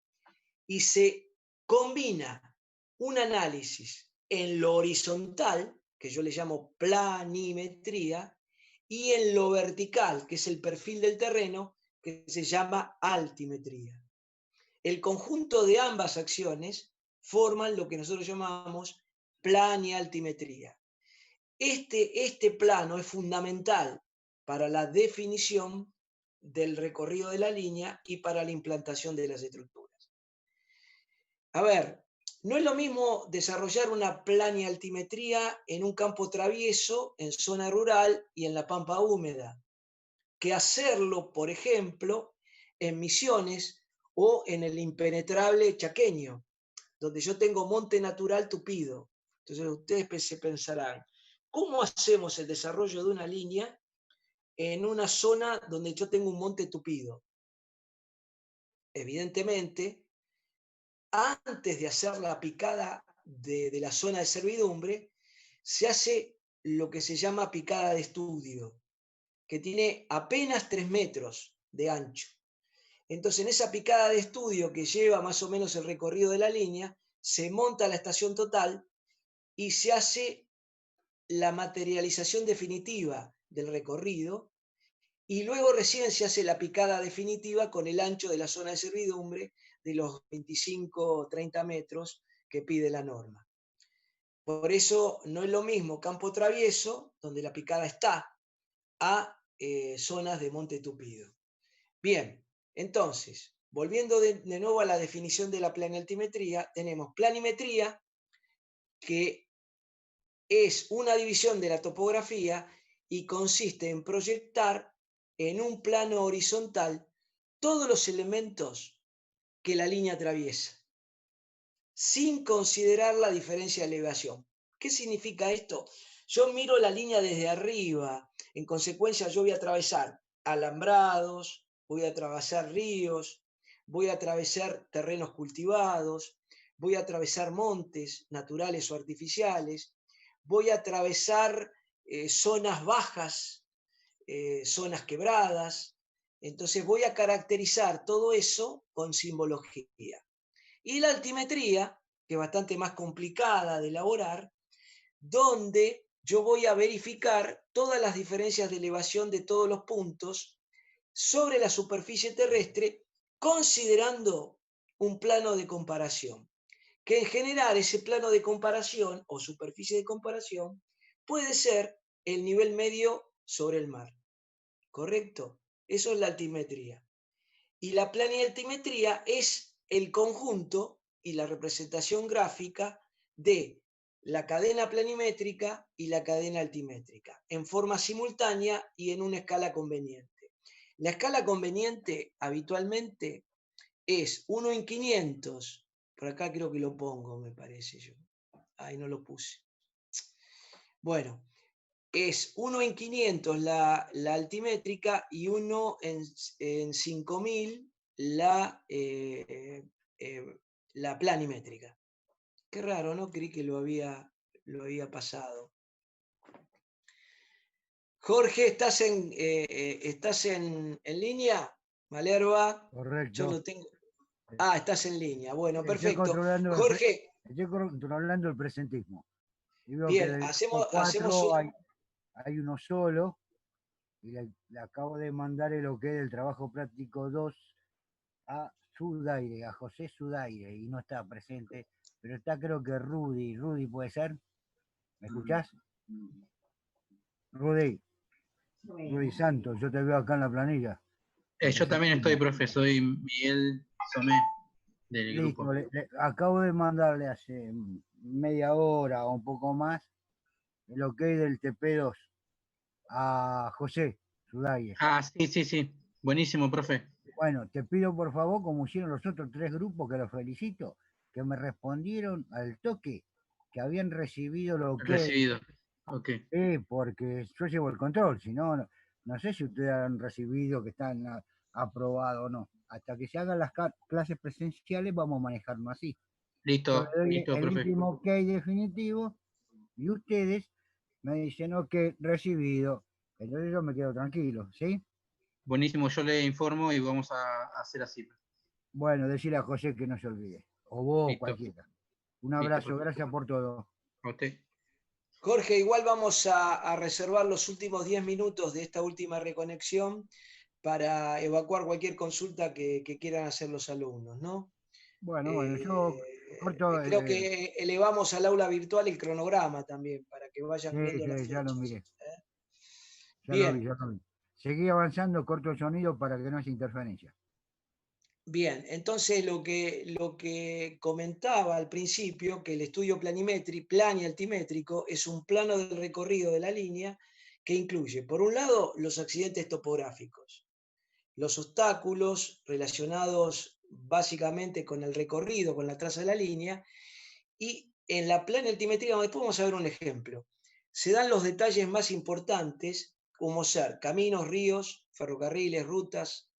A: y se combina un análisis en lo horizontal, que yo le llamo planimetría, y en lo vertical, que es el perfil del terreno, que se llama altimetría. El conjunto de ambas acciones forman lo que nosotros llamamos planialtimetría. Este plano es fundamental para la definición del recorrido de la línea y para la implantación de las estructuras. A ver, no es lo mismo desarrollar una planialtimetría en un campo travieso, en zona rural y en la pampa húmeda, que hacerlo, por ejemplo, en Misiones o en el impenetrable chaqueño, donde yo tengo monte natural tupido. Entonces ustedes se pensarán, ¿cómo hacemos el desarrollo de una línea en una zona donde yo tengo un monte tupido. Evidentemente, antes de hacer la picada de la zona de servidumbre, se hace lo que se llama picada de estudio, que tiene apenas 3 metros de ancho. Entonces, en esa picada de estudio que lleva más o menos el recorrido de la línea, se monta la estación total y se hace la materialización definitiva del recorrido, y luego recién se hace la picada definitiva con el ancho de la zona de servidumbre de los 25 o 30 metros que pide la norma. Por eso no es lo mismo campo travieso, donde la picada está, a zonas de monte tupido. Bien, entonces, volviendo de nuevo a la definición de la planialtimetría, tenemos planimetría, que es una división de la topografía y consiste en proyectar en un plano horizontal todos los elementos que la línea atraviesa, sin considerar la diferencia de elevación. ¿Qué significa esto? Yo miro la línea desde arriba, en consecuencia yo voy a atravesar alambrados, voy a atravesar ríos, voy a atravesar terrenos cultivados, voy a atravesar montes naturales o artificiales, voy a atravesar zonas bajas, zonas quebradas. Entonces voy a caracterizar todo eso con simbología. Y la altimetría, que es bastante más complicada de elaborar, donde yo voy a verificar todas las diferencias de elevación de todos los puntos sobre la superficie terrestre, considerando un plano de comparación. Que en general ese plano de comparación o superficie de comparación puede ser el nivel medio sobre el mar. ¿Correcto? Eso es la altimetría. Y la planialtimetría es el conjunto y la representación gráfica de la cadena planimétrica y la cadena altimétrica, en forma simultánea y en una escala conveniente. La escala conveniente habitualmente es 1 en 500, por acá creo que lo pongo, me parece yo. Ahí no lo puse. Bueno, es 1 en 500 la altimétrica y 1 en 5000 la planimétrica. Qué raro, ¿no? Creí que lo había pasado. Jorge, ¿estás en línea? Malerva.
G: Correcto.
A: Yo no tengo. Ah, estás en línea. Bueno, perfecto.
G: Jorge. Estoy controlando el presentismo.
A: Bien, hacemos
G: hay uno solo, y le acabo de mandar el OK del trabajo práctico 2 a Sudaire, a José Sudaire, y no está presente, pero está creo que Rudy. Rudy, ¿puede ser? ¿Me escuchás? Rudy Santos, yo te veo acá en la planilla.
F: Yo también estoy, profe, soy Miguel Somé del grupo.
G: Acabo de mandarle hace media hora o un poco más el OK del TP2 a José Sudaire.
F: Ah, sí. Buenísimo, profe.
G: Bueno, te pido por favor, como hicieron los otros 3 grupos, que los felicito, que me respondieron al toque que habían recibido lo que...
F: Recibido, ok.
G: Porque yo llevo el control, si no, no sé si ustedes han recibido, que están aprobados o no. Hasta que se hagan las clases presenciales vamos a manejarlo así.
F: Listo, listo,
G: el
F: profe.
G: último OK definitivo, y ustedes me dicen OK recibido. Entonces yo me quedo tranquilo, ¿sí?
F: Buenísimo, yo le informo y vamos a hacer así.
G: Bueno, decirle a José que no se olvide. O vos,
F: Listo.
G: cualquiera. Un abrazo, gracias por todo.
F: A usted.
A: Jorge, igual vamos a reservar los últimos 10 minutos de esta última reconexión para evacuar cualquier consulta que quieran hacer los alumnos, ¿no?
G: Bueno, yo corto,
A: creo que elevamos al aula virtual el cronograma también, para que vayan viendo las
G: ya lo
A: flechas.
G: miré.
A: Bien.
G: Ya lo vi. Seguí avanzando, corto el sonido para que no haya interferencia.
A: Bien, entonces lo que comentaba al principio, que el estudio planialtimétrico es un plano del recorrido de la línea que incluye, por un lado, los accidentes topográficos, los obstáculos relacionados básicamente con el recorrido, con la traza de la línea, y en la planialtimetría, después vamos a ver un ejemplo, se dan los detalles más importantes como ser caminos, ríos, ferrocarriles, rutas,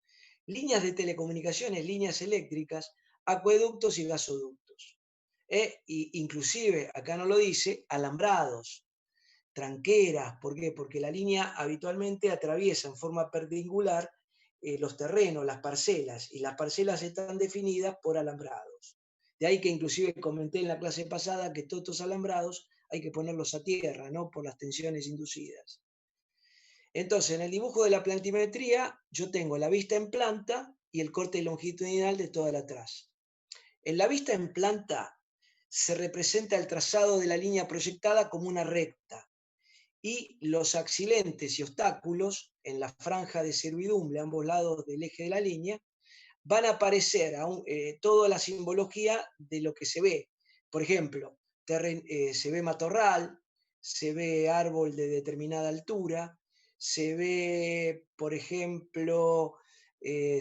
A: líneas de telecomunicaciones, líneas eléctricas, acueductos y gasoductos. Y inclusive, acá no lo dice, alambrados, tranqueras. ¿Por qué? Porque la línea habitualmente atraviesa en forma perpendicular los terrenos, las parcelas, y las parcelas están definidas por alambrados. De ahí que inclusive comenté en la clase pasada que todos estos alambrados hay que ponerlos a tierra, ¿no? Por las tensiones inducidas. Entonces, en el dibujo de la plantimetría, yo tengo la vista en planta y el corte longitudinal de toda la traza. En la vista en planta se representa el trazado de la línea proyectada como una recta, y los accidentes y obstáculos en la franja de servidumbre a ambos lados del eje de la línea van a aparecer toda la simbología de lo que se ve. Por ejemplo, se ve matorral, se ve árbol de determinada altura, se ve, por ejemplo,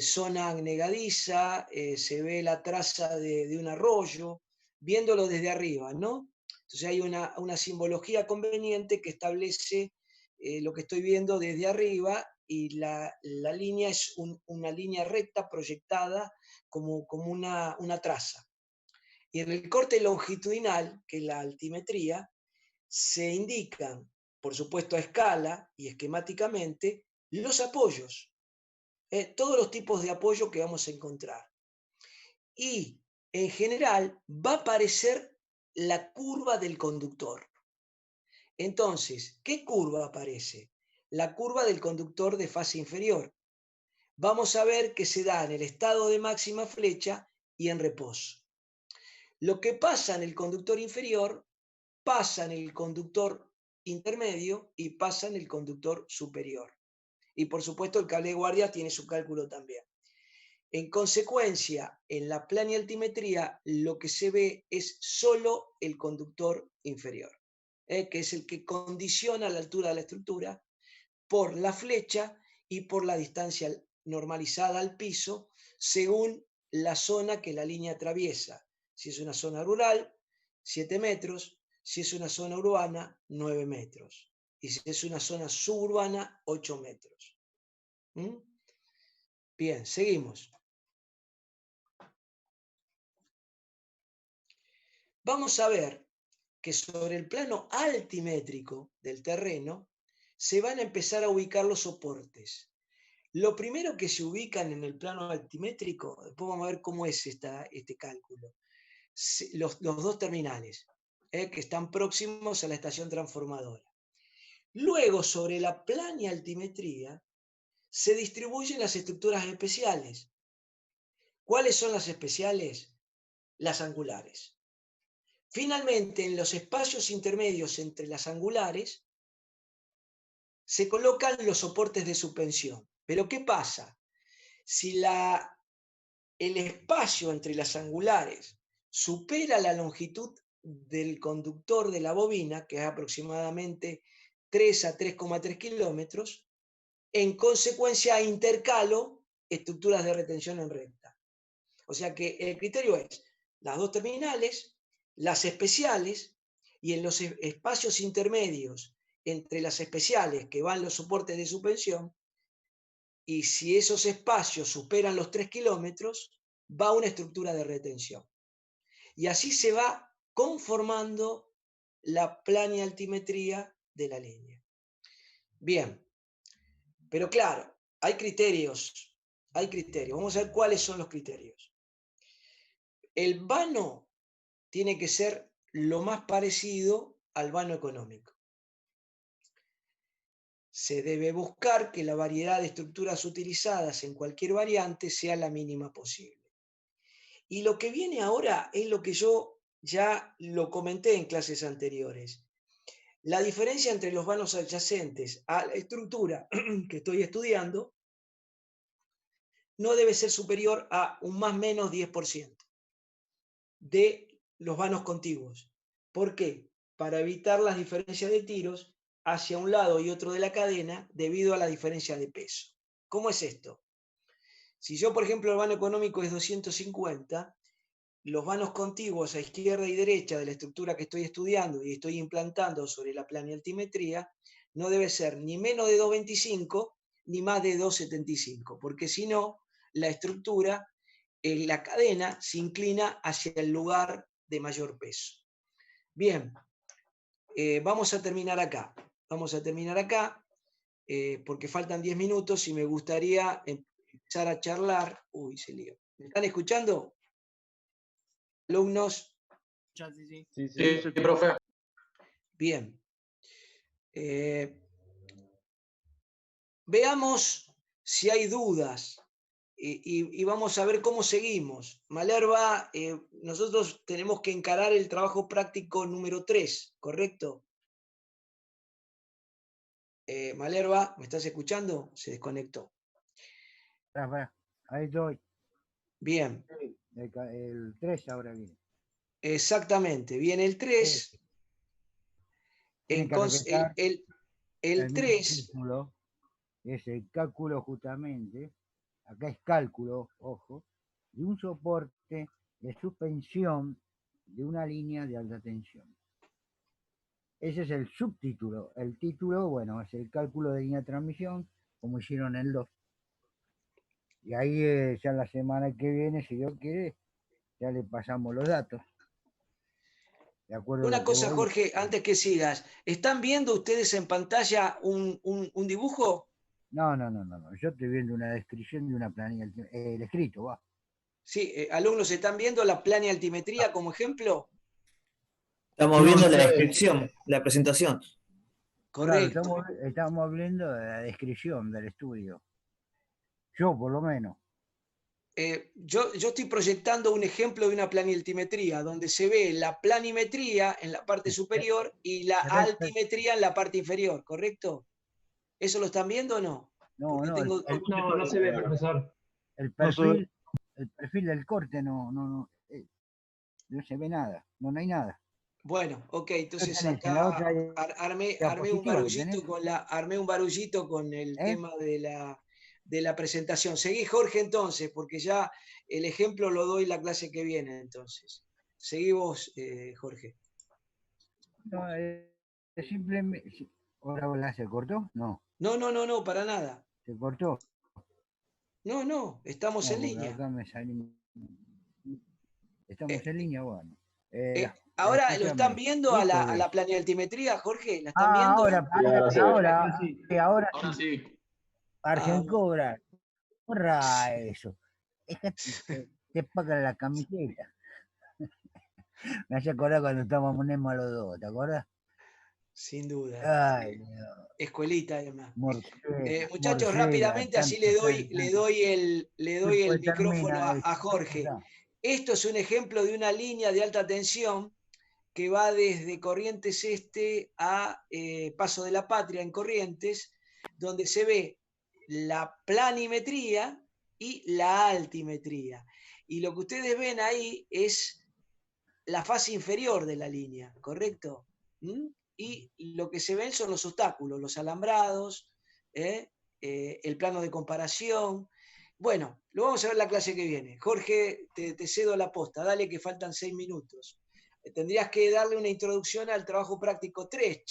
A: zona anegadiza, se ve la traza de un arroyo, viéndolo desde arriba, ¿no? Entonces hay una simbología conveniente que establece lo que estoy viendo desde arriba, y la línea es una línea recta proyectada como una traza. Y en el corte longitudinal, que es la altimetría, se indican, por supuesto a escala y esquemáticamente, los apoyos, todos los tipos de apoyo que vamos a encontrar. Y en general va a aparecer la curva del conductor. Entonces, ¿qué curva aparece? La curva del conductor de fase inferior. Vamos a ver que se da en el estado de máxima flecha y en reposo. Lo que pasa en el conductor inferior pasa en el conductor intermedio y pasa en el conductor superior. Y por supuesto el cable de guardia tiene su cálculo también. En consecuencia, en la planialtimetría lo que se ve es solo el conductor inferior, que es el que condiciona la altura de la estructura por la flecha y por la distancia normalizada al piso según la zona que la línea atraviesa. Si es una zona rural, 7 metros; si es una zona urbana, 9 metros; y si es una zona suburbana, 8 metros. Bien, seguimos. Vamos a ver que sobre el plano altimétrico del terreno se van a empezar a ubicar los soportes. Lo primero que se ubican en el plano altimétrico, después vamos a ver cómo es este cálculo, los dos terminales, que están próximos a la estación transformadora. Luego, sobre la planialtimetría, se distribuyen las estructuras especiales. ¿Cuáles son las especiales? Las angulares. Finalmente, en los espacios intermedios entre las angulares, se colocan los soportes de suspensión. Pero ¿qué pasa? Si el espacio entre las angulares supera la longitud del conductor de la bobina, que es aproximadamente 3 a 3,3 kilómetros, en consecuencia intercalo estructuras de retención en recta. O sea que el criterio es las dos terminales, las especiales, y en los espacios intermedios entre las especiales que van los soportes de suspensión, y si esos espacios superan los 3 kilómetros, va una estructura de retención. Y así se va conformando la planialtimetría de la línea. Bien, pero claro, hay criterios. Vamos a ver cuáles son los criterios. El vano tiene que ser lo más parecido al vano económico. Se debe buscar que la variedad de estructuras utilizadas en cualquier variante sea la mínima posible. Y lo que viene ahora es lo que yo ya lo comenté en clases anteriores. La diferencia entre los vanos adyacentes a la estructura que estoy estudiando no debe ser superior a un más o menos 10% de los vanos contiguos. ¿Por qué? Para evitar las diferencias de tiros hacia un lado y otro de la cadena debido a la diferencia de peso. ¿Cómo es esto? Si yo, por ejemplo, el vano económico es 250, los vanos contiguos a izquierda y derecha de la estructura que estoy estudiando y estoy implantando sobre la planialtimetría no debe ser ni menos de 2,25 ni más de 2,75, porque si no, la estructura, la cadena se inclina hacia el lugar de mayor peso. Bien, vamos a terminar acá. Vamos a terminar acá, porque faltan 10 minutos y me gustaría empezar a charlar. Uy, se lío. ¿Me están escuchando? Alumnos.
C: Sí,
F: Sí,
C: sí.
F: sí, profe.
A: Bien. Veamos si hay dudas y vamos a ver cómo seguimos. Malerva, nosotros tenemos que encarar el trabajo práctico número 3, ¿correcto? Malerva, ¿me estás escuchando? Se desconectó.
G: Pará, ahí estoy.
A: Bien,
G: El 3 ahora viene.
A: exactamente. Viene el 3.
G: Tienen que respetar
A: El
G: el mismo
A: 3,
G: título, es el cálculo justamente, acá es cálculo, ojo, de un soporte de suspensión de una línea de alta tensión. Ese es el subtítulo. El título, bueno, es el cálculo de línea de transmisión, como hicieron en el 2. Y ahí ya la semana que viene, si Dios quiere, ya le pasamos los datos. De acuerdo a
A: una
G: lo que
A: cosa,
G: vos
A: Jorge,
G: dices.
A: antes que sigas. ¿Están viendo ustedes en pantalla un dibujo?
G: No. Yo estoy viendo una descripción de una planilla, el escrito, va.
A: Sí, alumnos, ¿están viendo la plana altimetría como ejemplo?
H: Estamos viendo la descripción, la presentación.
A: Correcto.
G: Claro, estamos hablando de la descripción del estudio. Yo, por lo menos.
A: Yo estoy proyectando un ejemplo de una planimetría, donde se ve la planimetría en la parte superior y la altimetría en la parte inferior, ¿correcto? ¿Eso lo están viendo o no?
G: No,
B: No se ve, profesor.
G: el perfil del corte no se ve nada, no hay nada.
A: Bueno, ok, entonces
G: En la otra
A: acá armé un barullito con el tema de la presentación. Seguí, Jorge, entonces, porque ya el ejemplo lo doy la clase que viene, entonces. Seguí vos, Jorge.
G: No, simplemente. ¿Ahora se cortó? No.
A: No, para nada.
G: ¿Se cortó?
A: No, estamos en línea.
G: Acá me salí. Estamos en línea, bueno.
A: Ahora lo están
G: Escúchame,
A: viendo a
G: esto
A: la
G: es.
A: planialtimetría, Jorge, ¿la están viendo?
G: Ahora
F: sí.
G: Argencobra, borra eso. Es que te pagan la camiseta. Me hace acordar cuando estábamos en EMA los dos, ¿te acuerdas?
A: Sin duda.
G: Ay,
A: escuelita, además. Muchachos,
G: Morcega,
A: rápidamente, así le doy el micrófono a Jorge.
G: Ya.
A: Esto es un ejemplo de una línea de alta tensión que va desde Corrientes Este a Paso de la Patria en Corrientes, donde se ve la planimetría y la altimetría. Y lo que ustedes ven ahí es la fase inferior de la línea, ¿correcto? Y lo que se ven son los obstáculos, los alambrados, el plano de comparación. Bueno, lo vamos a ver la clase que viene. Jorge, te cedo la posta, dale que faltan 6 minutos. Tendrías que darle una introducción al trabajo práctico 3,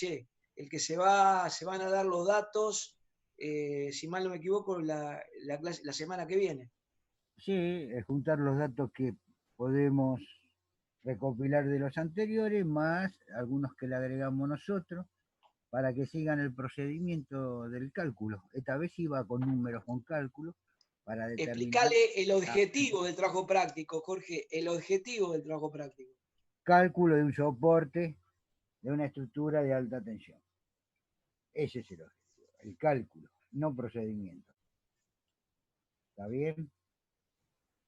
A: el que se van a dar los datos, si mal no me equivoco, la semana que viene.
G: Sí, juntar los datos que podemos recopilar de los anteriores, más algunos que le agregamos nosotros, para que sigan el procedimiento del cálculo. Esta vez iba con números, con cálculo, para determinar...
A: Explicale el objetivo del trabajo práctico, Jorge, el objetivo del trabajo práctico.
G: Cálculo de un soporte de una estructura de alta tensión. Ese es el objetivo, el cálculo, no procedimiento. ¿Está bien?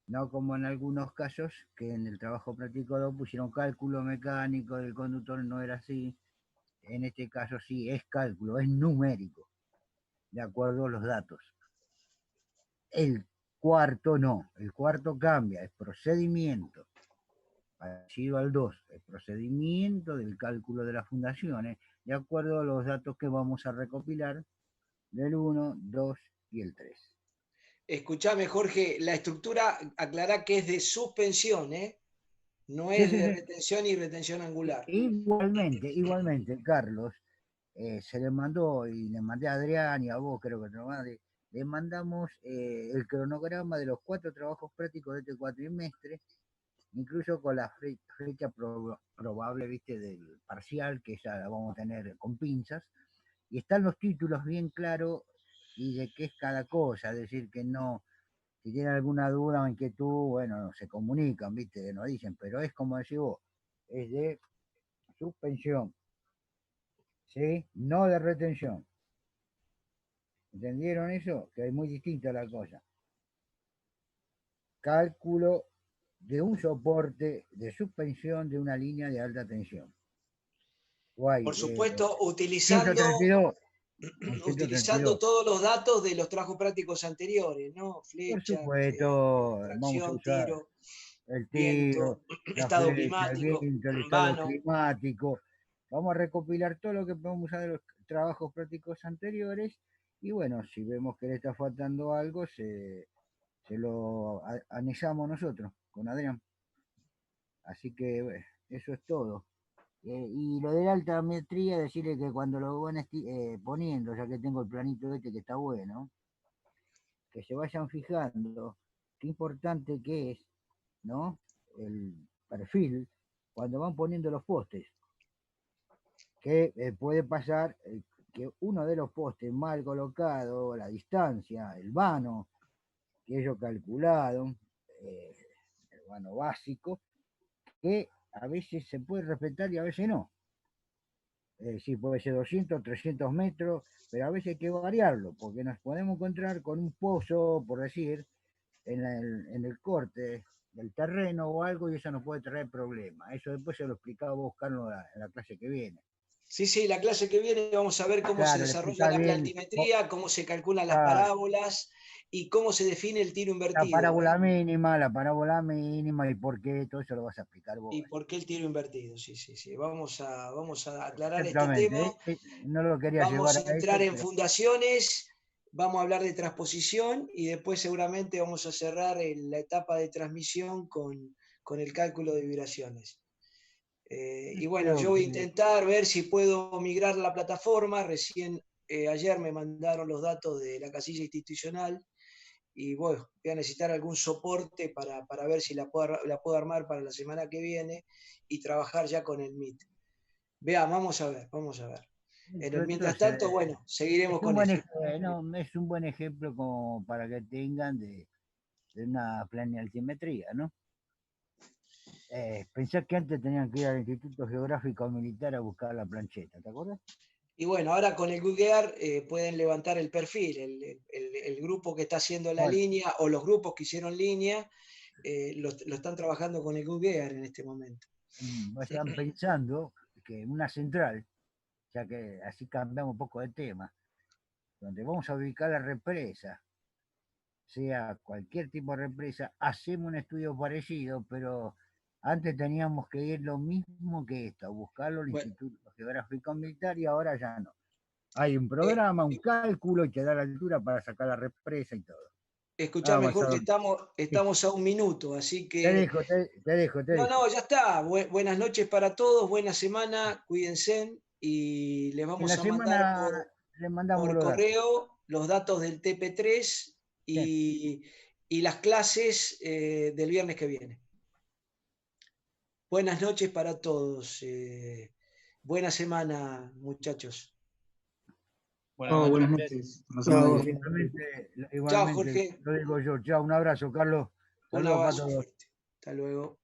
G: No como en algunos casos, que en el trabajo práctico 2 pusieron cálculo mecánico del conductor, no era así. En este caso sí, es cálculo, es numérico, de acuerdo a los datos. El cuarto no, el cuarto cambia, es procedimiento. Parecido al 2, el procedimiento del cálculo de las fundaciones, de acuerdo a los datos que vamos a recopilar del 1, 2 y el 3.
A: Escuchame, Jorge, la estructura, aclará que es de suspensión, no es de retención y retención angular.
G: Igualmente, Carlos, se le mandó, y le mandé a Adrián y a vos, creo que te lo mandé, le mandamos el cronograma de los 4 trabajos prácticos de este cuatrimestre, incluso con la fecha probable, viste, del parcial, que ya la vamos a tener con pinzas, y están los títulos bien claros y de qué es cada cosa, es decir, que no, si tienen alguna duda o inquietud, bueno, se comunican, viste, nos dicen, pero es como decís vos, es de suspensión, ¿sí? No de retención. ¿Entendieron eso? Que es muy distinta la cosa. Cálculo de un soporte de suspensión de una línea de alta tensión. Guay,
A: Por supuesto, utilizando
G: 132.
A: utilizando todos los datos de los trabajos prácticos anteriores, ¿no?
G: Por
A: Flecha,
G: supuesto, vamos a
A: tracción,
G: usar
A: tiro,
G: el
A: viento,
G: tiro, la
A: estado
G: flecha, el
A: climático,
G: viento, el estado
A: vano.
G: climático. Vamos a recopilar todo lo que podemos usar de los trabajos prácticos anteriores y bueno, si vemos que le está faltando algo, se lo anexamos nosotros con Adrián. Así que bueno, eso es todo. Y lo de la altimetría, decirle que cuando lo van poniendo, ya que tengo el planito este que está bueno, que se vayan fijando qué importante que es, ¿no? El perfil cuando van poniendo los postes. Que puede pasar que uno de los postes mal colocado, la distancia, el vano, que ellos calcularon, el vano básico, que a veces se puede respetar y a veces no. Es decir, puede ser 200, 300 metros, pero a veces hay que variarlo, porque nos podemos encontrar con un pozo, por decir, en el corte del terreno o algo, y eso nos puede traer problemas. Eso después se lo explicaba vos, Carlos, en la clase que viene.
A: Sí, sí, la clase que viene vamos a ver cómo se
G: Claro, le
A: desarrolla
G: explicás
A: la
G: bien
A: plantimetría, cómo se calculan las
G: claro,
A: parábolas y cómo se define el tiro
G: la
A: invertido.
G: parábola mínima y por qué, todo eso lo vas a explicar vos.
A: ¿Y por qué el tiro invertido? Sí, sí, sí. Vamos a aclarar este
G: Exactamente,
A: tema.
G: no lo quería
A: Vamos
G: llevar
A: a
G: a
A: entrar
G: eso,
A: en
G: pero
A: fundaciones, vamos a hablar de transposición y después seguramente vamos a cerrar la etapa de transmisión con el cálculo de vibraciones. Y bueno, yo
G: creo
A: voy a
G: que
A: intentar ver si puedo migrar la plataforma. Recién ayer me mandaron los datos de la casilla institucional y bueno, voy a necesitar algún soporte para ver si la puedo armar para la semana que viene y trabajar ya con el Meet. Veamos, vamos a ver. En el mientras tanto, bueno, seguiremos con esto.
G: es un buen ejemplo como para que tengan de una planialtimetría, ¿no? Pensá que antes tenían que ir al Instituto Geográfico Militar a buscar la plancheta, ¿te acuerdas?
A: Y bueno, ahora con el Googlear pueden levantar el perfil, el grupo que está haciendo la línea o los grupos que hicieron línea, lo están trabajando con el Googlear en este momento.
G: Están pensando que una central, ya que así cambiamos un poco de tema, donde vamos a ubicar la represa, sea cualquier tipo de represa, hacemos un estudio parecido, pero antes teníamos que ir lo mismo que esto, a buscarlo al Instituto Geográfico Militar y ahora ya no. Hay un programa, un cálculo y te da la altura para sacar la represa y todo.
A: Escuchame, Jorge, estamos a un minuto, así que...
G: Te dejo.
A: No, ya está. Buenas noches para todos, buena semana, cuídense y les vamos a mandar por correo los datos del TP3 y las clases del viernes que viene. Buenas noches para todos. Buena semana, muchachos.
F: Buenas noches.
A: Chao, Jorge.
G: Lo digo yo. Chao, un abrazo, Carlos.
A: Un abrazo fuerte. Hasta luego.